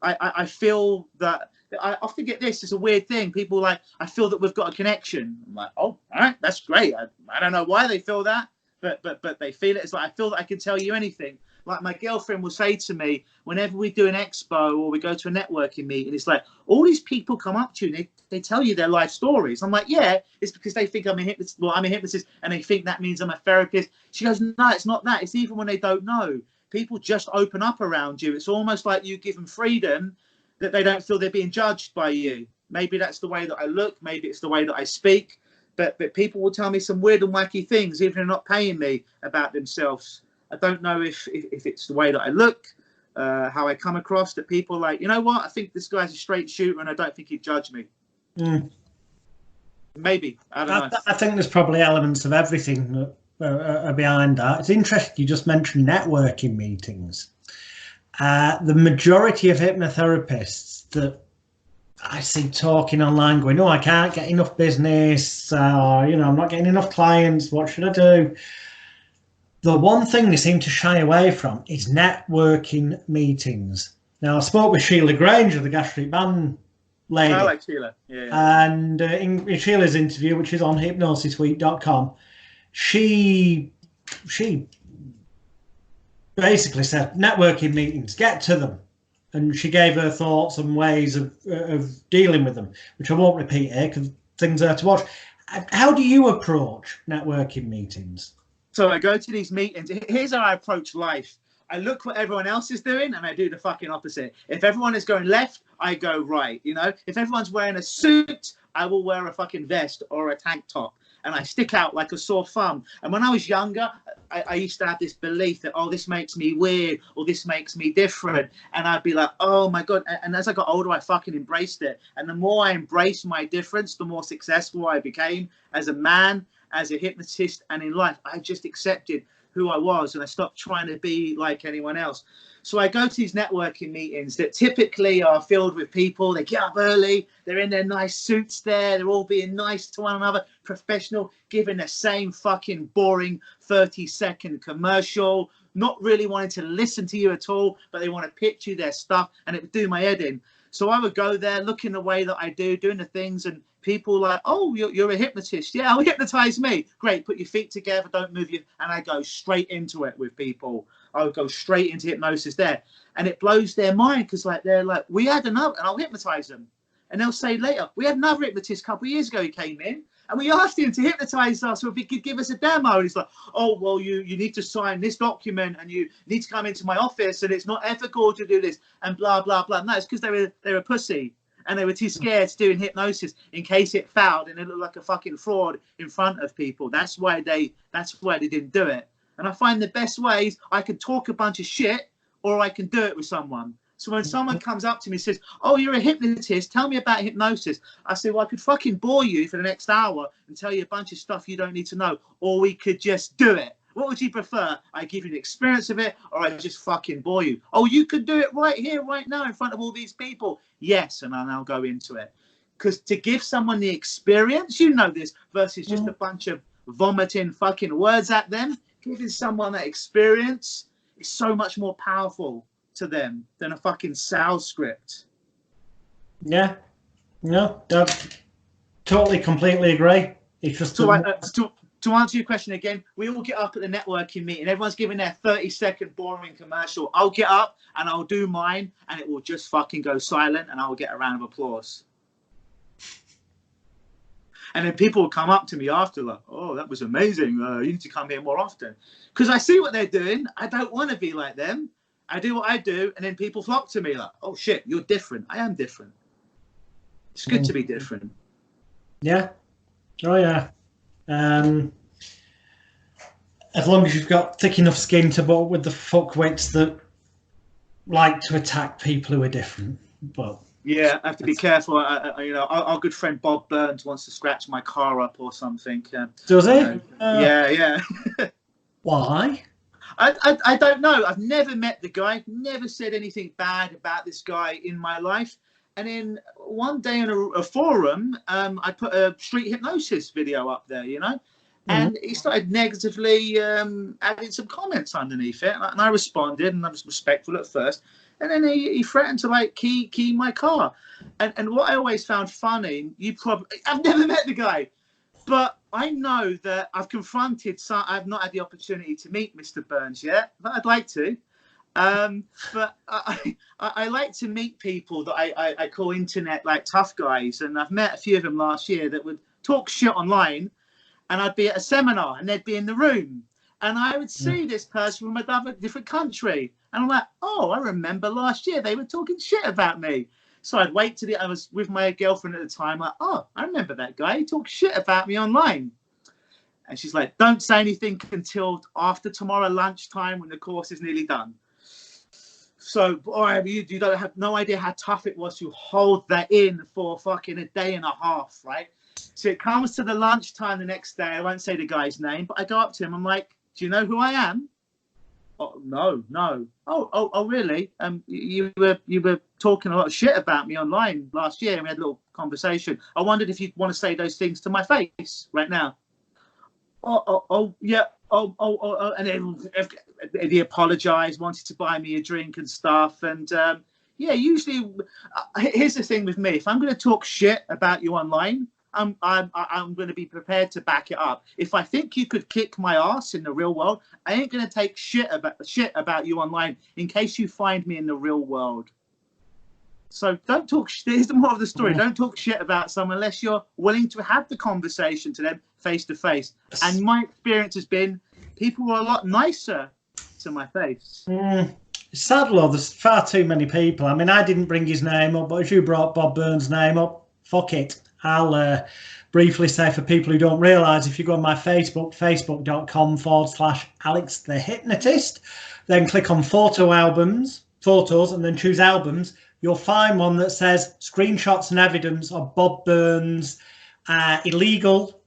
I feel that, I often get this, it's a weird thing. People like, I feel that we've got a connection. I'm like, oh, all right, that's great. I don't know why they feel that, but they feel it. It's like, I feel that I can tell you anything. Like my girlfriend will say to me, whenever we do an expo or we go to a networking meeting, it's like, all these people come up to you and they tell you their life stories. I'm like, yeah, it's because they think I'm a hypnotist. Well, I'm a hypnotist, and they think that means I'm a therapist. She goes, no, it's not that. It's even when they don't know. People just open up around you. It's almost like you give them freedom, that they don't feel they're being judged by you. Maybe that's the way that I look. Maybe it's the way that I speak. But people will tell me some weird and wacky things, even if they're not paying me, about themselves. I don't know if it's the way that I look, how I come across, that people are like, you know what, I think this guy's a straight shooter and I don't think he'd judge me. Maybe. I don't know. I think there's probably elements of everything behind that. It's interesting you just mentioned networking meetings. The majority of hypnotherapists that I see talking online going, oh, I can't get enough business, or, you know, I'm not getting enough clients, what should I do? The one thing they seem to shy away from is networking meetings. Now, I spoke with Sheila Granger, the gastric band lady. I like Sheila. Yeah. And in Sheila's interview, which is on hypnosisweek.com, she basically said, networking meetings, get to them. And she gave her thoughts and ways of dealing with them, which I won't repeat here because things are to watch. How do you approach networking meetings? So I go to these meetings. Here's how I approach life. I look what everyone else is doing and I do the fucking opposite. If everyone is going left, I go right. You know, if everyone's wearing a suit, I will wear a fucking vest or a tank top. And I stick out like a sore thumb. And when I was younger, I used to have this belief that, oh, this makes me weird or this makes me different. And I'd be like, oh, my God. And as I got older, I fucking embraced it. And the more I embraced my difference, the more successful I became as a man, as a hypnotist, and in life. I just accepted who I was and I stopped trying to be like anyone else. So I go to these networking meetings that typically are filled with people. They get up early, they're in their nice suits there, they're all being nice to one another, professional, giving the same fucking boring 30-second commercial, not really wanting to listen to you at all, but they want to pitch you their stuff, and it would do my head in. So I would go there, looking the way that I do, doing the things, and people like, oh, you're a hypnotist. Yeah, hypnotize me. Great, put your feet together, don't move you. And I go straight into it with people. I would go straight into hypnosis there. And it blows their mind because like they're like, we had another, and I'll hypnotize them. And they'll say later, we had another hypnotist a couple of years ago, he came in, and we asked him to hypnotize us so if he could give us a demo. And he's like, oh, well, you need to sign this document and you need to come into my office and it's not ethical to do this and blah, blah, blah. No, it's because they were pussy. And they were too scared to do hypnosis in case it fouled and it looked like a fucking fraud in front of people. That's why they didn't do it. And I find the best ways, I can talk a bunch of shit or I can do it with someone. So when someone comes up to me and says, oh, you're a hypnotist, tell me about hypnosis. I say, well, I could fucking bore you for the next hour and tell you a bunch of stuff you don't need to know. Or we could just do it. What would you prefer? I give you the experience of it, or I just fucking bore you? Oh, you could do it right here, right now, in front of all these people. Yes, and I'll go into it. Because to give someone the experience, you know this, versus just a bunch of vomiting fucking words at them, giving someone that experience is so much more powerful to them than a fucking sales script. Yeah, no, I totally, completely agree. It's just so to answer your question again, we all get up at the networking meeting. Everyone's giving their 30-second boring commercial. I'll get up and I'll do mine and it will just fucking go silent and I'll get a round of applause. And then people will come up to me after like, oh, that was amazing. You need to come here more often. Because I see what they're doing. I don't want to be like them. I do what I do. And then people flock to me like, oh, shit, you're different. I am different. It's good to be different. Yeah. Oh yeah. As long as you've got thick enough skin to put with the fuckwits that like to attack people who are different. But yeah, I have to be careful. Our good friend Bob Burns wants to scratch my car up or something. Does he? Yeah, yeah. Why? I don't know. I've never met the guy, never said anything bad about this guy in my life. And then one day on a forum, I put a street hypnosis video up there, and he started negatively adding some comments underneath it. And I responded, and I was respectful at first. And then he threatened to like key my car. And what I always found funny, I've never met the guy, but I know that I've confronted I've not had the opportunity to meet Mr. Burns yet, but I'd like to. But I like to meet people that I call internet like tough guys, and I've met a few of them last year that would talk shit online, and I'd be at a seminar and they'd be in the room, and I would see this person from a different country, and I'm like, oh, I remember last year they were talking shit about me. So I'd wait till I was with my girlfriend at the time, like, oh, I remember that guy. He talked shit about me online. And she's like, don't say anything until after tomorrow lunchtime when the course is nearly done. So, boy, you don't have no idea how tough it was to hold that in for fucking a day and a half, right? So it comes to the lunchtime the next day. I won't say the guy's name, but I go up to him. I'm like, do you know who I am? Oh, no. Oh, really? You were talking a lot of shit about me online last year, and we had a little conversation. I wondered if you'd want to say those things to my face right now. Yeah. And then he apologized, wanted to buy me a drink and stuff. And yeah, usually, here's the thing with me: if I'm going to talk shit about you online, I'm going to be prepared to back it up. If I think you could kick my ass in the real world, I ain't going to take shit about you online in case you find me in the real world. So don't talk. Here's the moral of the story: don't talk shit about someone unless you're willing to have the conversation to them face to face. And my experience has been people were a lot nicer to my face. Sad, Lord, there's far too many people. I mean, I didn't bring his name up, but if you brought Bob Burns' name up, fuck it. I'll briefly say for people who don't realise, if you go on my Facebook, facebook.com/Alex the Hypnotist, then click on photos, and then choose albums, you'll find one that says screenshots and evidence of Bob Burns' illegal,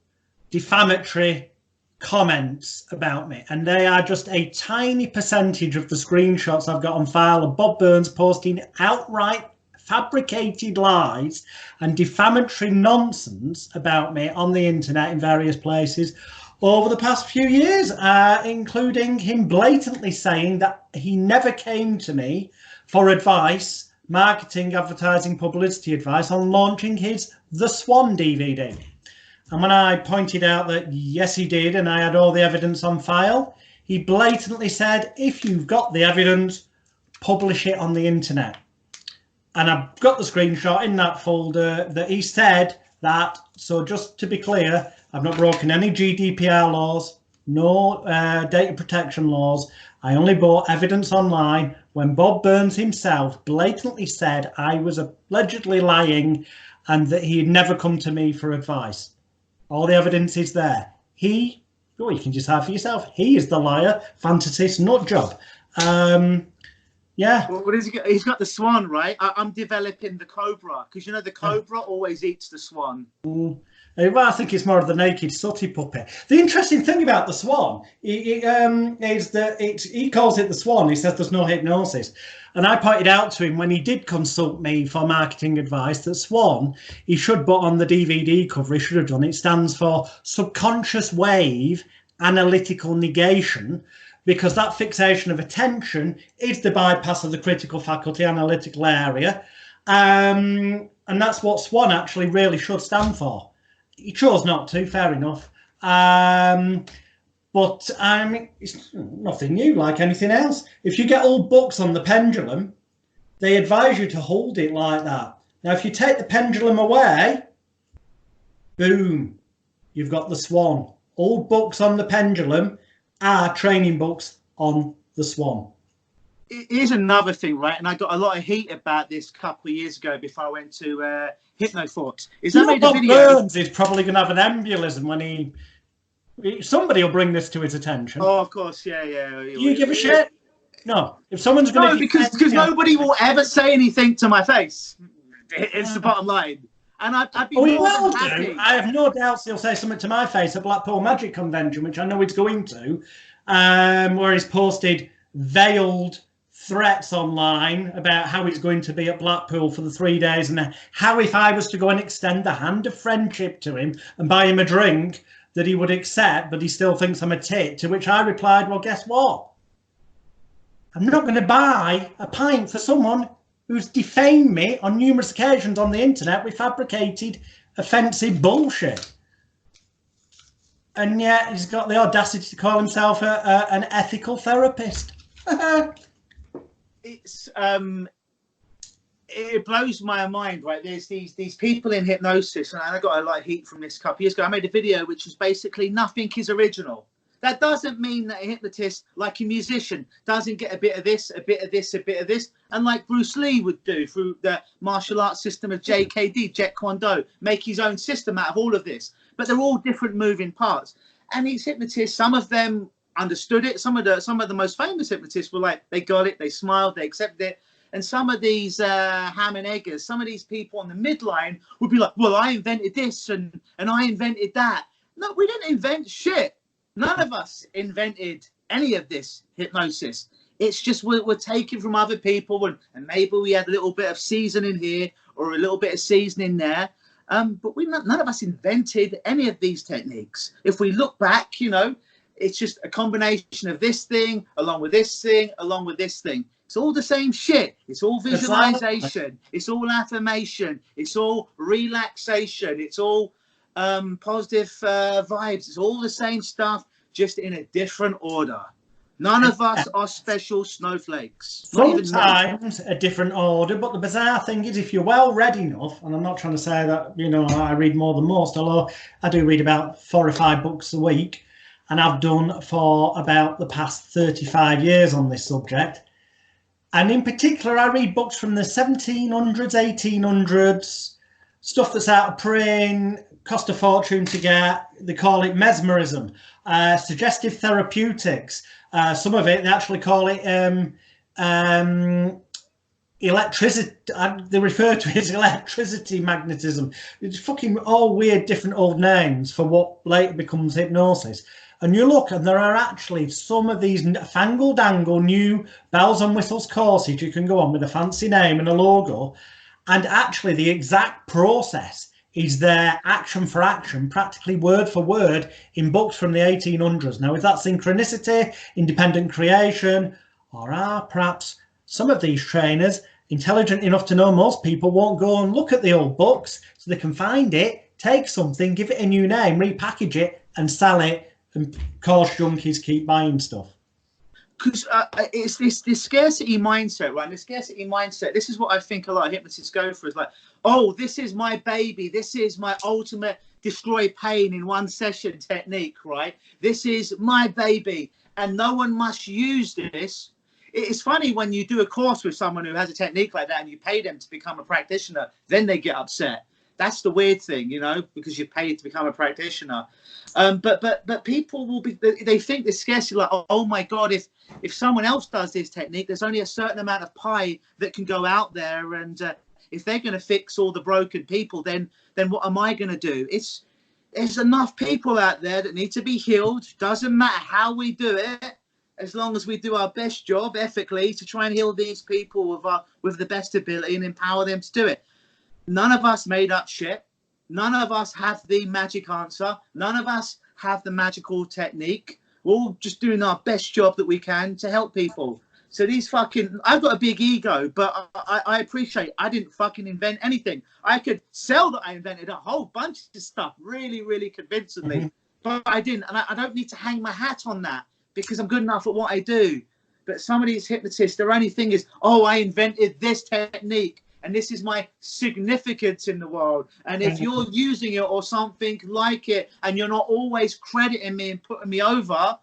defamatory comments about me. And they are just a tiny percentage of the screenshots I've got on file of Bob Burns posting outright fabricated lies and defamatory nonsense about me on the internet in various places over the past few years, including him blatantly saying that he never came to me for advice, marketing, advertising, publicity advice on launching his The Swan DVD. And when I pointed out that yes he did and I had all the evidence on file, he blatantly said, if you've got the evidence, publish it on the internet. And I've got the screenshot in that folder that he said that, so just to be clear, I've not broken any GDPR laws, no data protection laws. I only bought evidence online when Bob Burns himself blatantly said I was allegedly lying and that he had never come to me for advice. All the evidence is there. You can just have for yourself. He is the liar, fantasist, nut job. Yeah. Well, what is he got? He's got the swan, right? I'm developing the cobra because the cobra always eats the swan. Well, I think it's more of the naked sooty puppet. The interesting thing about the swan is that he calls it the swan. He says there's no hypnosis. And I pointed out to him when he did consult me for marketing advice that swan, he should put on the DVD cover, he should have done. It stands for subconscious wave analytical negation, because that fixation of attention is the bypass of the critical faculty analytical area. And that's what SWAN actually really should stand for. He chose not to, fair enough. But it's nothing new, like anything else. If you get old books on the pendulum, they advise you to hold it like that. Now, if you take the pendulum away, boom, you've got the swan. Old books on the pendulum are training books on the swan. Here's another thing, right? And I got a lot of heat about this a couple of years ago before I went to Hypnothoughts. I made a video. Burns is probably going to have an embolism when somebody will bring this to his attention. Oh, of course, yeah. You give a shit? No. If someone's going to... No, because nobody will ever say anything to my face. It's the bottom line. And I'd be more than happy. I have no doubts he'll say something to my face at Blackpool Magic Convention, which I know he's going to, where he's posted veiled threats online about how he's going to be at Blackpool for the 3 days, and how if I was to go and extend the hand of friendship to him and buy him a drink that he would accept, but he still thinks I'm a tit, to which I replied, well, guess what? I'm not going to buy a pint for someone who's defamed me on numerous occasions on the internet with fabricated, offensive bullshit. And yet he's got the audacity to call himself an ethical therapist. It blows my mind, right? There's these people in hypnosis, and I got a lot of heat from this a couple of years ago. I made a video which was basically nothing is original. That doesn't mean that a hypnotist, like a musician, doesn't get a bit of this, a bit of this, a bit of this, and like Bruce Lee would do through the martial arts system of JKD, Jeet Kune Do, make his own system out of all of this. But they're all different moving parts. And these hypnotists, some of them understood it. Some of the most famous hypnotists were like, they got it, they smiled, they accepted it. And some of these ham and eggers, some of these people on the midline would be like, well, I invented this and I invented that. No, we didn't invent shit. None of us invented any of this hypnosis. It's just we're taking from other people, and maybe we had a little bit of seasoning here or a little bit of seasoning there. But none of us invented any of these techniques. If we look back, you know, it's just a combination of this thing, along with this thing, along with this thing. It's all the same shit. It's all visualization. It's all affirmation. It's all relaxation. It's all positive vibes. It's all the same stuff, just in a different order. None of us are special snowflakes. Sometimes a different order, but the bizarre thing is, if you're well read enough, and I'm not trying to say that, you know, I read more than most, although I do read about 4 or 5 books a week, and I've done for about the past 35 years on this subject. And in particular, I read books from the 1700s, 1800s, stuff that's out of print, cost a fortune to get. They call it mesmerism, suggestive therapeutics. Some of it, they actually call it electricity. They refer to it as electricity magnetism. It's fucking all weird different old names for what later becomes hypnosis. And you look, and there are actually some of these fangle-dangle new bells and whistles courses you can go on with a fancy name and a logo. And actually the exact process is there, action for action, practically word for word, in books from the 1800s. Now, is that synchronicity, independent creation, or are perhaps some of these trainers intelligent enough to know most people won't go and look at the old books, so they can find it, take something, give it a new name, repackage it, and sell it, and cause junkies keep buying stuff? Because it's this scarcity mindset, right? And the scarcity mindset, this is what I think a lot of hypnotists go for. Is like, oh, this is my baby. This is my ultimate destroy pain in one session technique, right? This is my baby, and no one must use this. It's funny when you do a course with someone who has a technique like that and you pay them to become a practitioner, then they get upset. That's the weird thing, you know, because you're paid to become a practitioner. But people will be, they think this scarcity, like, oh my God, if someone else does this technique, there's only a certain amount of pie that can go out there. And if they're going to fix all the broken people, then what am I going to do? There's enough people out there that need to be healed. Doesn't matter how we do it, as long as we do our best job ethically to try and heal these people with the best ability and empower them to do it. None of us made up shit. None of us have the magic answer. None of us have the magical technique. We're all just doing our best job that we can to help people. So these fucking, I've got a big ego, but I appreciate I didn't fucking invent anything. I could sell that I invented a whole bunch of stuff really, really convincingly, but I didn't. And I don't need to hang my hat on that because I'm good enough at what I do. But some of these hypnotists, their only thing is, oh, I invented this technique. And this is my significance in the world. And if you're using it or something like it, and you're not always crediting me and putting me over,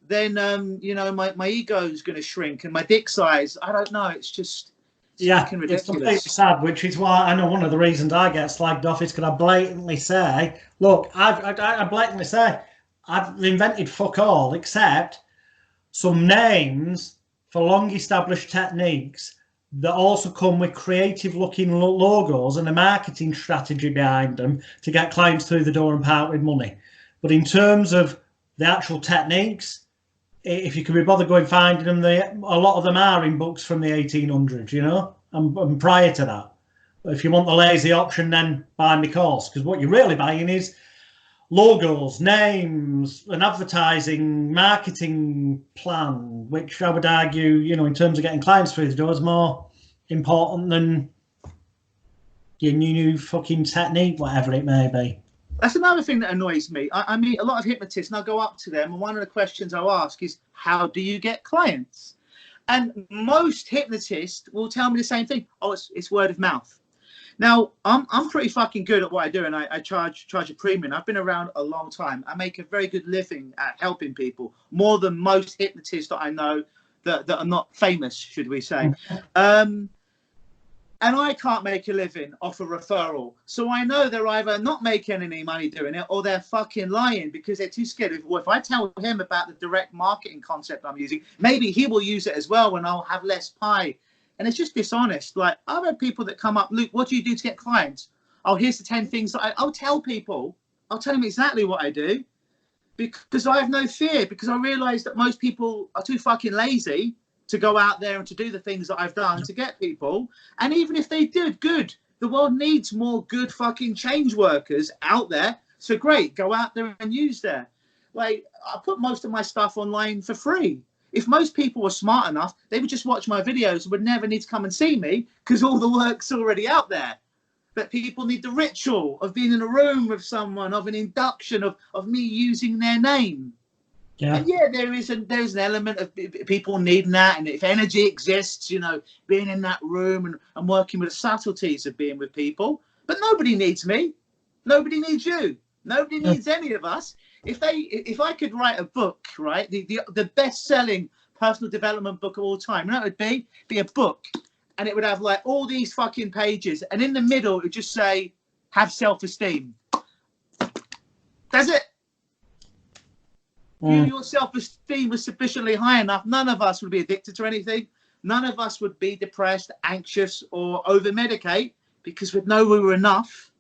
then you know, my ego is going to shrink, and my dick size, I don't know, it's just fucking ridiculous. It's completely sad, which is why I know one of the reasons I get slagged off is because I blatantly say, look, I blatantly say I've invented fuck all except some names for long established techniques that also come with creative looking logos and a marketing strategy behind them to get clients through the door and part with money. But in terms of the actual techniques, if you can be bothered going finding them, a lot of them are in books from the 1800s, you know, and prior to that. If you want the lazy option, then buy my course, because what you're really buying is logos, names, an advertising, marketing plan, which I would argue, you know, in terms of getting clients through the door is more important than your new fucking technique, whatever it may be. That's another thing that annoys me. I meet a lot of hypnotists and I go up to them, and one of the questions I'll ask is, how do you get clients? And most hypnotists will tell me the same thing. Oh, it's word of mouth. Now, I'm pretty fucking good at what I do, and I charge a premium. I've been around a long time. I make a very good living at helping people, more than most hypnotists that I know that are not famous, should we say. And I can't make a living off a referral. So I know they're either not making any money doing it, or they're fucking lying because they're too scared. Well, if I tell him about the direct marketing concept I'm using, maybe he will use it as well and I'll have less pie. And it's just dishonest. Like, I've had people that come up, Luke, what do you do to get clients? Oh, here's the 10 things that I'll tell people. I'll tell them exactly what I do, because I have no fear, because I realize that most people are too fucking lazy to go out there and to do the things that I've done to get people. And even if they did good, the world needs more good fucking change workers out there. So great, go out there and use that. Like, I put most of my stuff online for free. If most people were smart enough, they would just watch my videos and would never need to come and see me, because all the work's already out there. But people need the ritual of being in a room with someone, of an induction, of me using their name. Yeah, and yeah, there's an element of people needing that, and if energy exists, you know, being in that room and working with the subtleties of being with people. But nobody needs me, nobody needs you, nobody needs any of us. If I could write a book, right, the best-selling personal development book of all time, you know, it would be a book, and it would have like all these fucking pages, and in the middle it would just say, have self-esteem. That's it. If your self-esteem was sufficiently high enough, none of us would be addicted to anything. None of us would be depressed, anxious, or over-medicate, because we'd know we were enough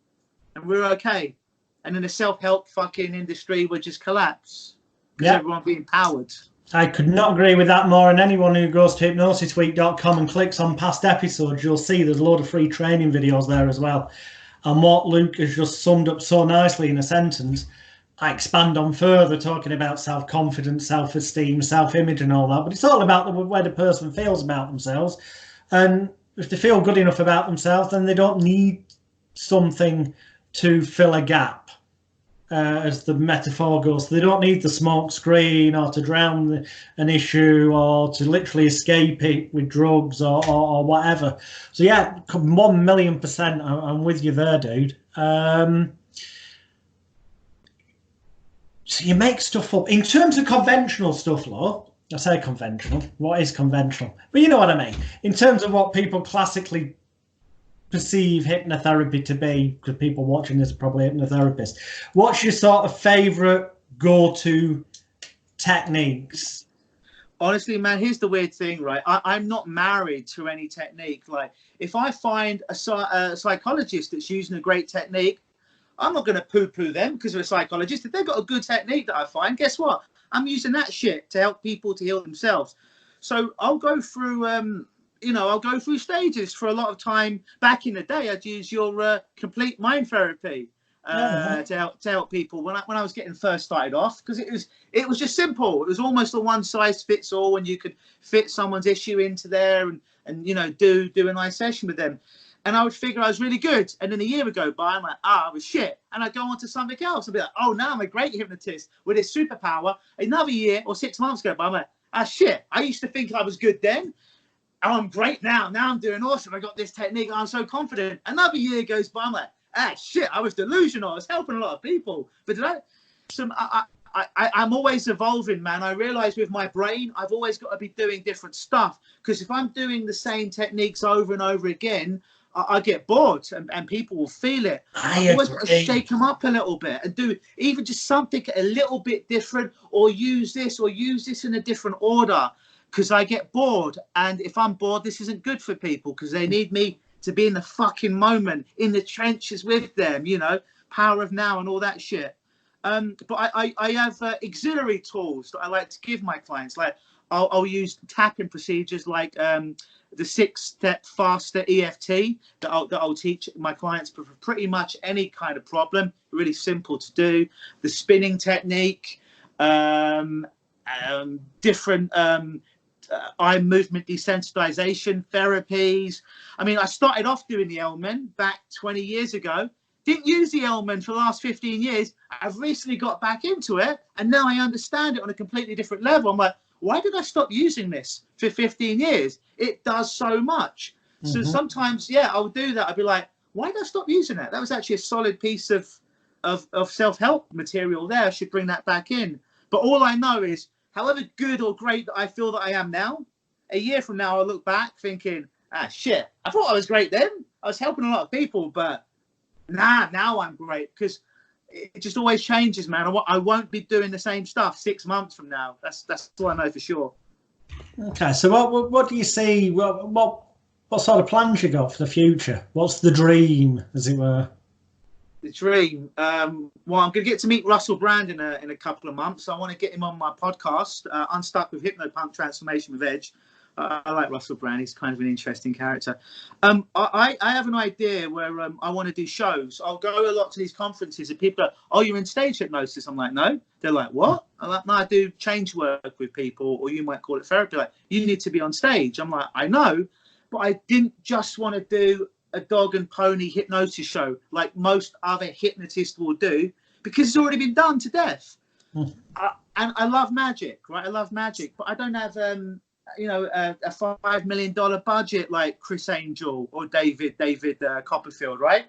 and we're okay. And in the self-help fucking industry would just collapse, because everyone would be empowered. I could not agree with that more. And anyone who goes to hypnosisweek.com and clicks on past episodes, you'll see there's a load of free training videos there as well. And what Luke has just summed up so nicely in a sentence, I expand on further, talking about self-confidence, self-esteem, self-image and all that. But it's all about the way the person feels about themselves. And if they feel good enough about themselves, then they don't need something to fill a gap, as the metaphor goes. They don't need the smoke screen or to drown an issue or to literally escape it with drugs or whatever. So yeah, 1,000,000%, I'm with you there, dude. So you make stuff up. In terms of conventional stuff, though, I say conventional. What is conventional? But you know what I mean. In terms of what people classically perceive hypnotherapy to be, because people watching this are probably hypnotherapists. What's your sort of favourite go-to techniques? Honestly, man, here's the weird thing, right? I'm not married to any technique. Like, if I find a psychologist that's using a great technique, I'm not going to poo-poo them because they're a psychologist. If they've got a good technique that I find, guess what? I'm using that shit to help people to heal themselves. So I'll go through, I'll go through stages. For a lot of time back in the day, I'd use your complete mind therapy to help people when I was getting first started off, because it was just simple. It was almost a one size fits all, and you could fit someone's issue into there and do a nice session with them. And I would figure I was really good. And then a year would go by, I'm like, I was shit. And I'd go on to something else. I'd be like, oh, now I'm a great hypnotist with this superpower. Another year or 6 months go by, I'm like, shit. I used to think I was good then. I'm great now. Now I'm doing awesome. I got this technique. I'm so confident. Another year goes by, I'm like, shit. I was delusional. I was helping a lot of people. But I'm always evolving, man. I realize with my brain, I've always got to be doing different stuff, because if I'm doing the same techniques over and over again, I get bored, and people will feel it. I've always got to shake them up a little bit and do even just something a little bit different, or use this in a different order, because I get bored. And if I'm bored, this isn't good for people, because they need me to be in the fucking moment, in the trenches with them, you know, power of now and all that shit. But I have auxiliary tools that I like to give my clients. Like I'll use tapping procedures like the 6-step faster EFT that I'll teach my clients for pretty much any kind of problem. Really simple to do. The spinning technique, different eye movement desensitization therapies. I mean, I started off doing the Elman back 20 years ago. Didn't use the Elman for the last 15 years. I've recently got back into it, and now I understand it on a completely different level. I'm like, why did I stop using this for 15 years? It does so much. So sometimes, yeah, I'll do that. I'll be like, why did I stop using that? That was actually a solid piece of self-help material there. I should bring that back in. But all I know is, however good or great that I feel that I am now, a year from now, I'll look back thinking, shit, I thought I was great then. I was helping a lot of people, but now I'm great, because it just always changes, man. I won't be doing the same stuff 6 months from now. That's all I know for sure. Okay, so what do you see? What sort of plans you got for the future? What's the dream, as it were? The dream. Well, I'm going to get to meet Russell Brand in a couple of months. I want to get him on my podcast, Unstuck with Hypnopunk Transformation with Edge. I like Russell Brand. He's kind of an interesting character. I have an idea where I want to do shows. I'll go a lot to these conferences, and people are, oh, you're in stage hypnosis. I'm like, no. They're like, what? I'm like, no, I do change work with people, or you might call it therapy. Like, you need to be on stage. I'm like, I know, but I didn't just want to do a dog and pony hypnosis show like most other hypnotists will do, because it's already been done to death. And I love magic, right? I love magic, but I don't have you know, a $5 million budget like Chris Angel or David Copperfield, right?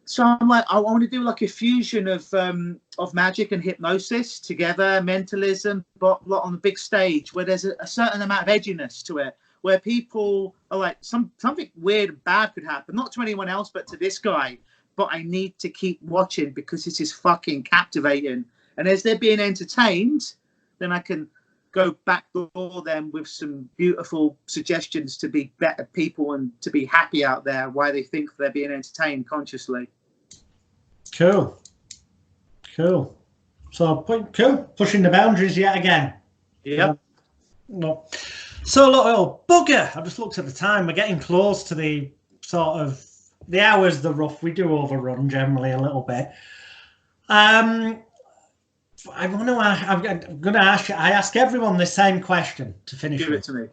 So I'm like, I want to do like a fusion of magic and hypnosis together, mentalism, but on the big stage where there's a certain amount of edginess to it, where people are like, something weird and bad could happen, not to anyone else, but to this guy. But I need to keep watching, because this is fucking captivating. And as they're being entertained, then I can go backdoor them with some beautiful suggestions to be better people and to be happy out there, why they think they're being entertained consciously. Cool. So pushing the boundaries yet again. Yeah. No. So look, bugger, I just looked at the time. We're getting close to the sort of the hours. The rough, we do overrun generally a little bit. I'm going to ask you. I ask everyone the same question to finish. Give it to me.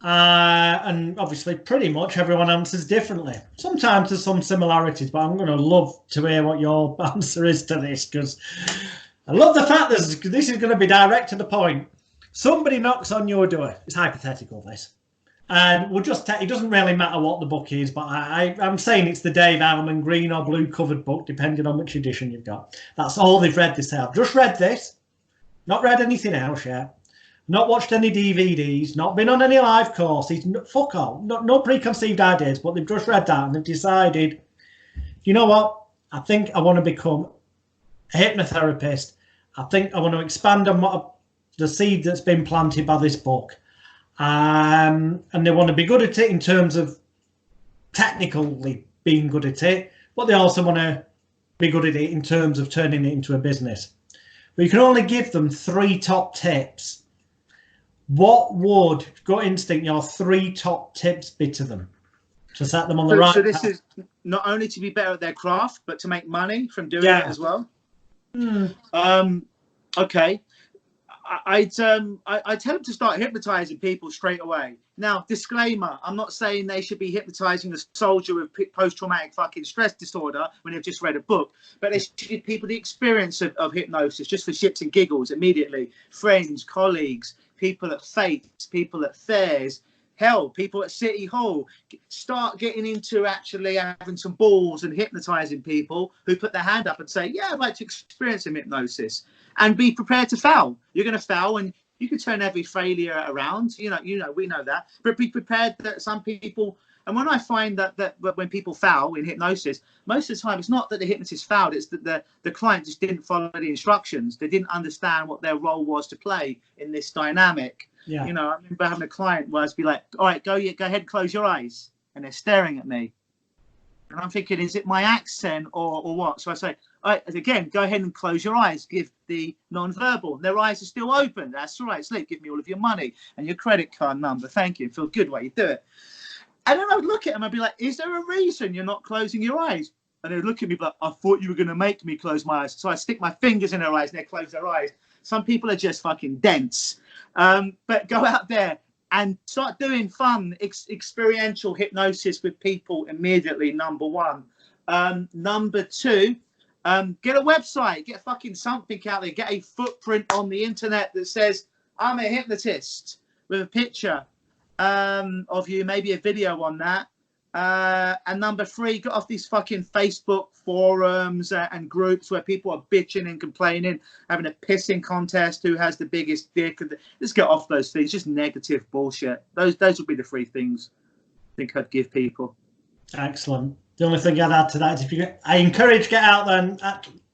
And obviously, pretty much everyone answers differently. Sometimes there's some similarities, but I'm going to love to hear what your answer is to this, because I love the fact that this is going to be direct to the point. Somebody knocks on your door. It's hypothetical, this. And we'll just it doesn't really matter what the book is, but I'm saying it's the Dave Alman green or blue covered book, depending on which edition you've got. That's all they've read this out. Just read this, not read anything else yet, not watched any DVDs, not been on any live courses, fuck all, no preconceived ideas, but they've just read that and they've decided, you know what, I think I want to become a hypnotherapist. I think I want to expand on the seed that's been planted by this book. And they want to be good at it in terms of technically being good at it, but they also want to be good at it in terms of turning it into a business. But you can only give them 3 top tips. What would, gut instinct, your 3 top tips be to them to set them on the right path? So this is not only to be better at their craft, but to make money from doing it as well? Okay. I tell them to start hypnotizing people straight away. Now, disclaimer, I'm not saying they should be hypnotizing a soldier with post-traumatic fucking stress disorder when they've just read a book, but they should give people the experience of hypnosis just for shits and giggles immediately. Friends, colleagues, people at fetes, people at fairs, hell, people at City Hall. Start getting into actually having some balls and hypnotizing people who put their hand up and say, yeah, I'd like to experience some hypnosis. and be prepared to fail. You're going to fail, and you can turn every failure around. We know that, but be prepared that some people. And when I find that when people fail in hypnosis, most of the time it's not that the hypnotist failed, it's that the client just didn't follow the instructions. They didn't understand what their role was to play in this dynamic. Yeah. I remember having a client where I'd be like, all right, go ahead and close your eyes. And they're staring at me. And I'm thinking, is it my accent or what? So I say, all right, again, go ahead and close your eyes. Give the non-verbal. Their eyes are still open. That's all right. Sleep. Give me all of your money and your credit card number. Thank you. Feel good while you do it. And then I would look at them and be like, is there a reason you're not closing your eyes? And they would look at me like, I thought you were going to make me close my eyes. So I stick my fingers in their eyes and they close their eyes. Some people are just fucking dense. But go out there and start doing fun, experiential hypnosis with people immediately, number one. Number two, get a website, get fucking something out there. Get a footprint on the internet that says, I'm a hypnotist, with a picture of you, maybe a video on that. And number three, get off these fucking Facebook forums and groups where people are bitching and complaining, having a pissing contest who has the biggest dick. Just get off those things, just negative bullshit. Those would be the three things I think I'd give people. Excellent. The only thing I'd add to that is I encourage get out there, and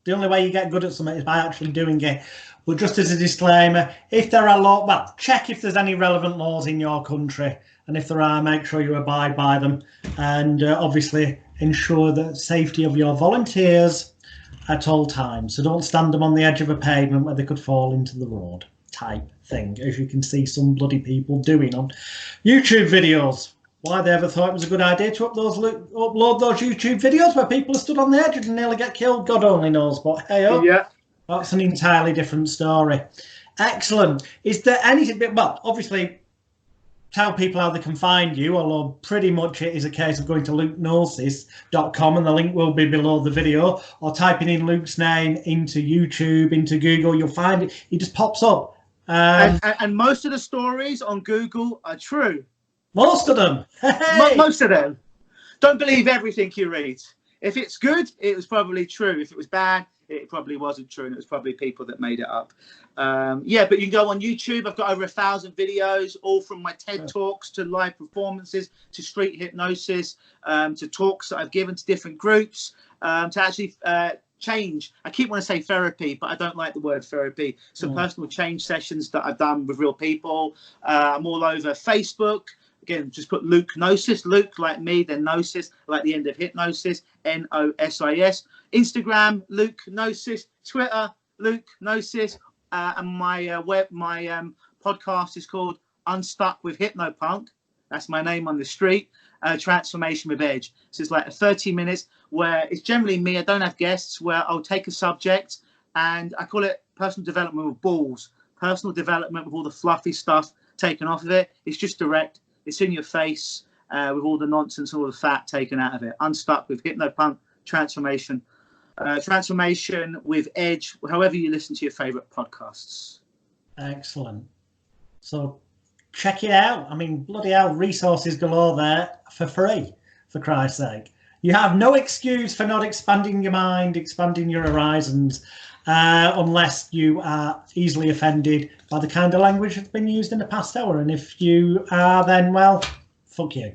the only way you get good at something is by actually doing it. But just as a disclaimer, if there are check if there's any relevant laws in your country. And if there are, make sure you abide by them, and obviously ensure the safety of your volunteers at all times. So don't stand them on the edge of a pavement where they could fall into the road type thing, as you can see some bloody people doing on YouTube videos. Why they ever thought it was a good idea to upload those YouTube videos where people are stood on the edge and nearly get killed, God only knows. But hey, yeah, that's an entirely different story. Excellent. Is there anything? Well, obviously, tell people how they can find you, although pretty much it is a case of going to lukenosis.com, and the link will be below the video, or typing in Luke's name into YouTube, into Google. You'll find it. He just pops up. And most of the stories on Google are true. Most of them. Most of them. Don't believe everything you read. If it's good, it was probably true. If it was bad, it probably wasn't true, and it was probably people that made it up. Yeah, but you can go on YouTube. I've got over 1,000 videos, all from my TED Talks to live performances to street hypnosis, to talks that I've given to different groups, to actually change. I keep wanting to say therapy, but I don't like the word therapy. So personal change sessions that I've done with real people. I'm all over Facebook. Again, just put Lukenosis, Luke like me, then Gnosis, like the end of hypnosis, N-O-S-I-S. Instagram, Lukenosis. Twitter, Lukenosis. And my podcast is called Unstuck with Hypnopunk. That's my name on the street. Transformation with Edge. So it's like 30 minutes where it's generally me. I don't have guests, where I'll take a subject and I call it personal development with balls. Personal development with all the fluffy stuff taken off of it. It's just direct. It's in your face with all the nonsense, all the fat taken out of it. Unstuck with Hypnopunk, transformation. Transformation with Edge, however you listen to your favorite podcasts. Excellent. So check it out. I mean, bloody hell, resources galore there for free, for Christ's sake. You have no excuse for not expanding your mind, expanding your horizons, unless you are easily offended by the kind of language that's been used in the past hour. And if you are, then, well, fuck you.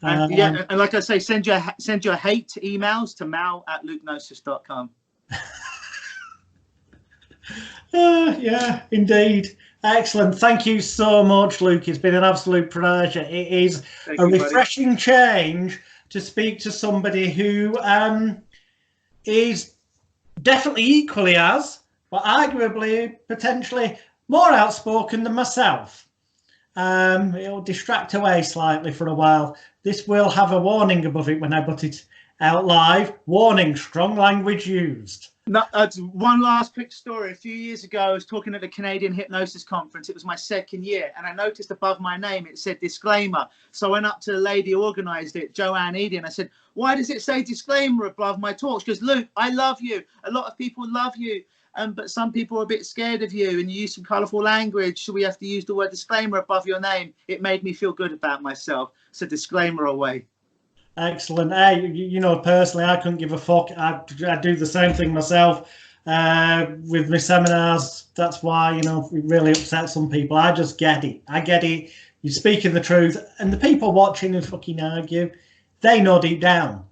Yeah, and like I say, send your hate emails to mal@lukenosis.com. Yeah, indeed. Excellent. Thank you so much, Luke. It's been an absolute pleasure. It is a refreshing change to speak to somebody who is definitely equally as, but arguably potentially more outspoken than myself. It'll distract away slightly for a while. This will have a warning above it when I put it out live. Warning, strong language used. No, one last quick story. A few years ago, I was talking at the Canadian Hypnosis Conference. It was my second year, and I noticed above my name it said disclaimer. So I went up to the lady who organised it, Joanne Eady, and I said, why does it say disclaimer above my talk? She goes, Luke, I love you. A lot of people love you, but some people are a bit scared of you, and you use some colourful language. So we have to use the word disclaimer above your name. It made me feel good about myself. So disclaimer away. Excellent. Hey, you know, personally, I couldn't give a fuck. I do the same thing myself. with my seminars. That's why, you know, it really upsets some people. I just get it. I get it. You're speaking the truth, and the people watching and fucking argue, they know deep down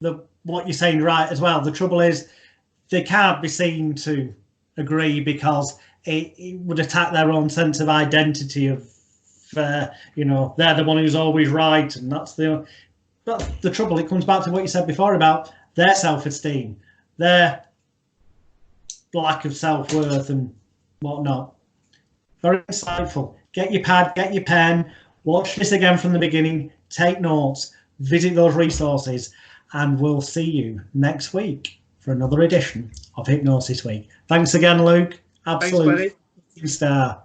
that what you're saying right as well. The trouble is they can't be seen to agree because it would attack their own sense of identity of, you know, they're the one who's always right, and that's the trouble. It comes back to what you said before about their self-esteem, their lack of self-worth and whatnot. Very insightful. Get your pad, get your pen, watch this again from the beginning, take notes, visit those resources, and we'll see you next week for another edition of Hypnosis Week. Thanks again, Luke. Absolute star.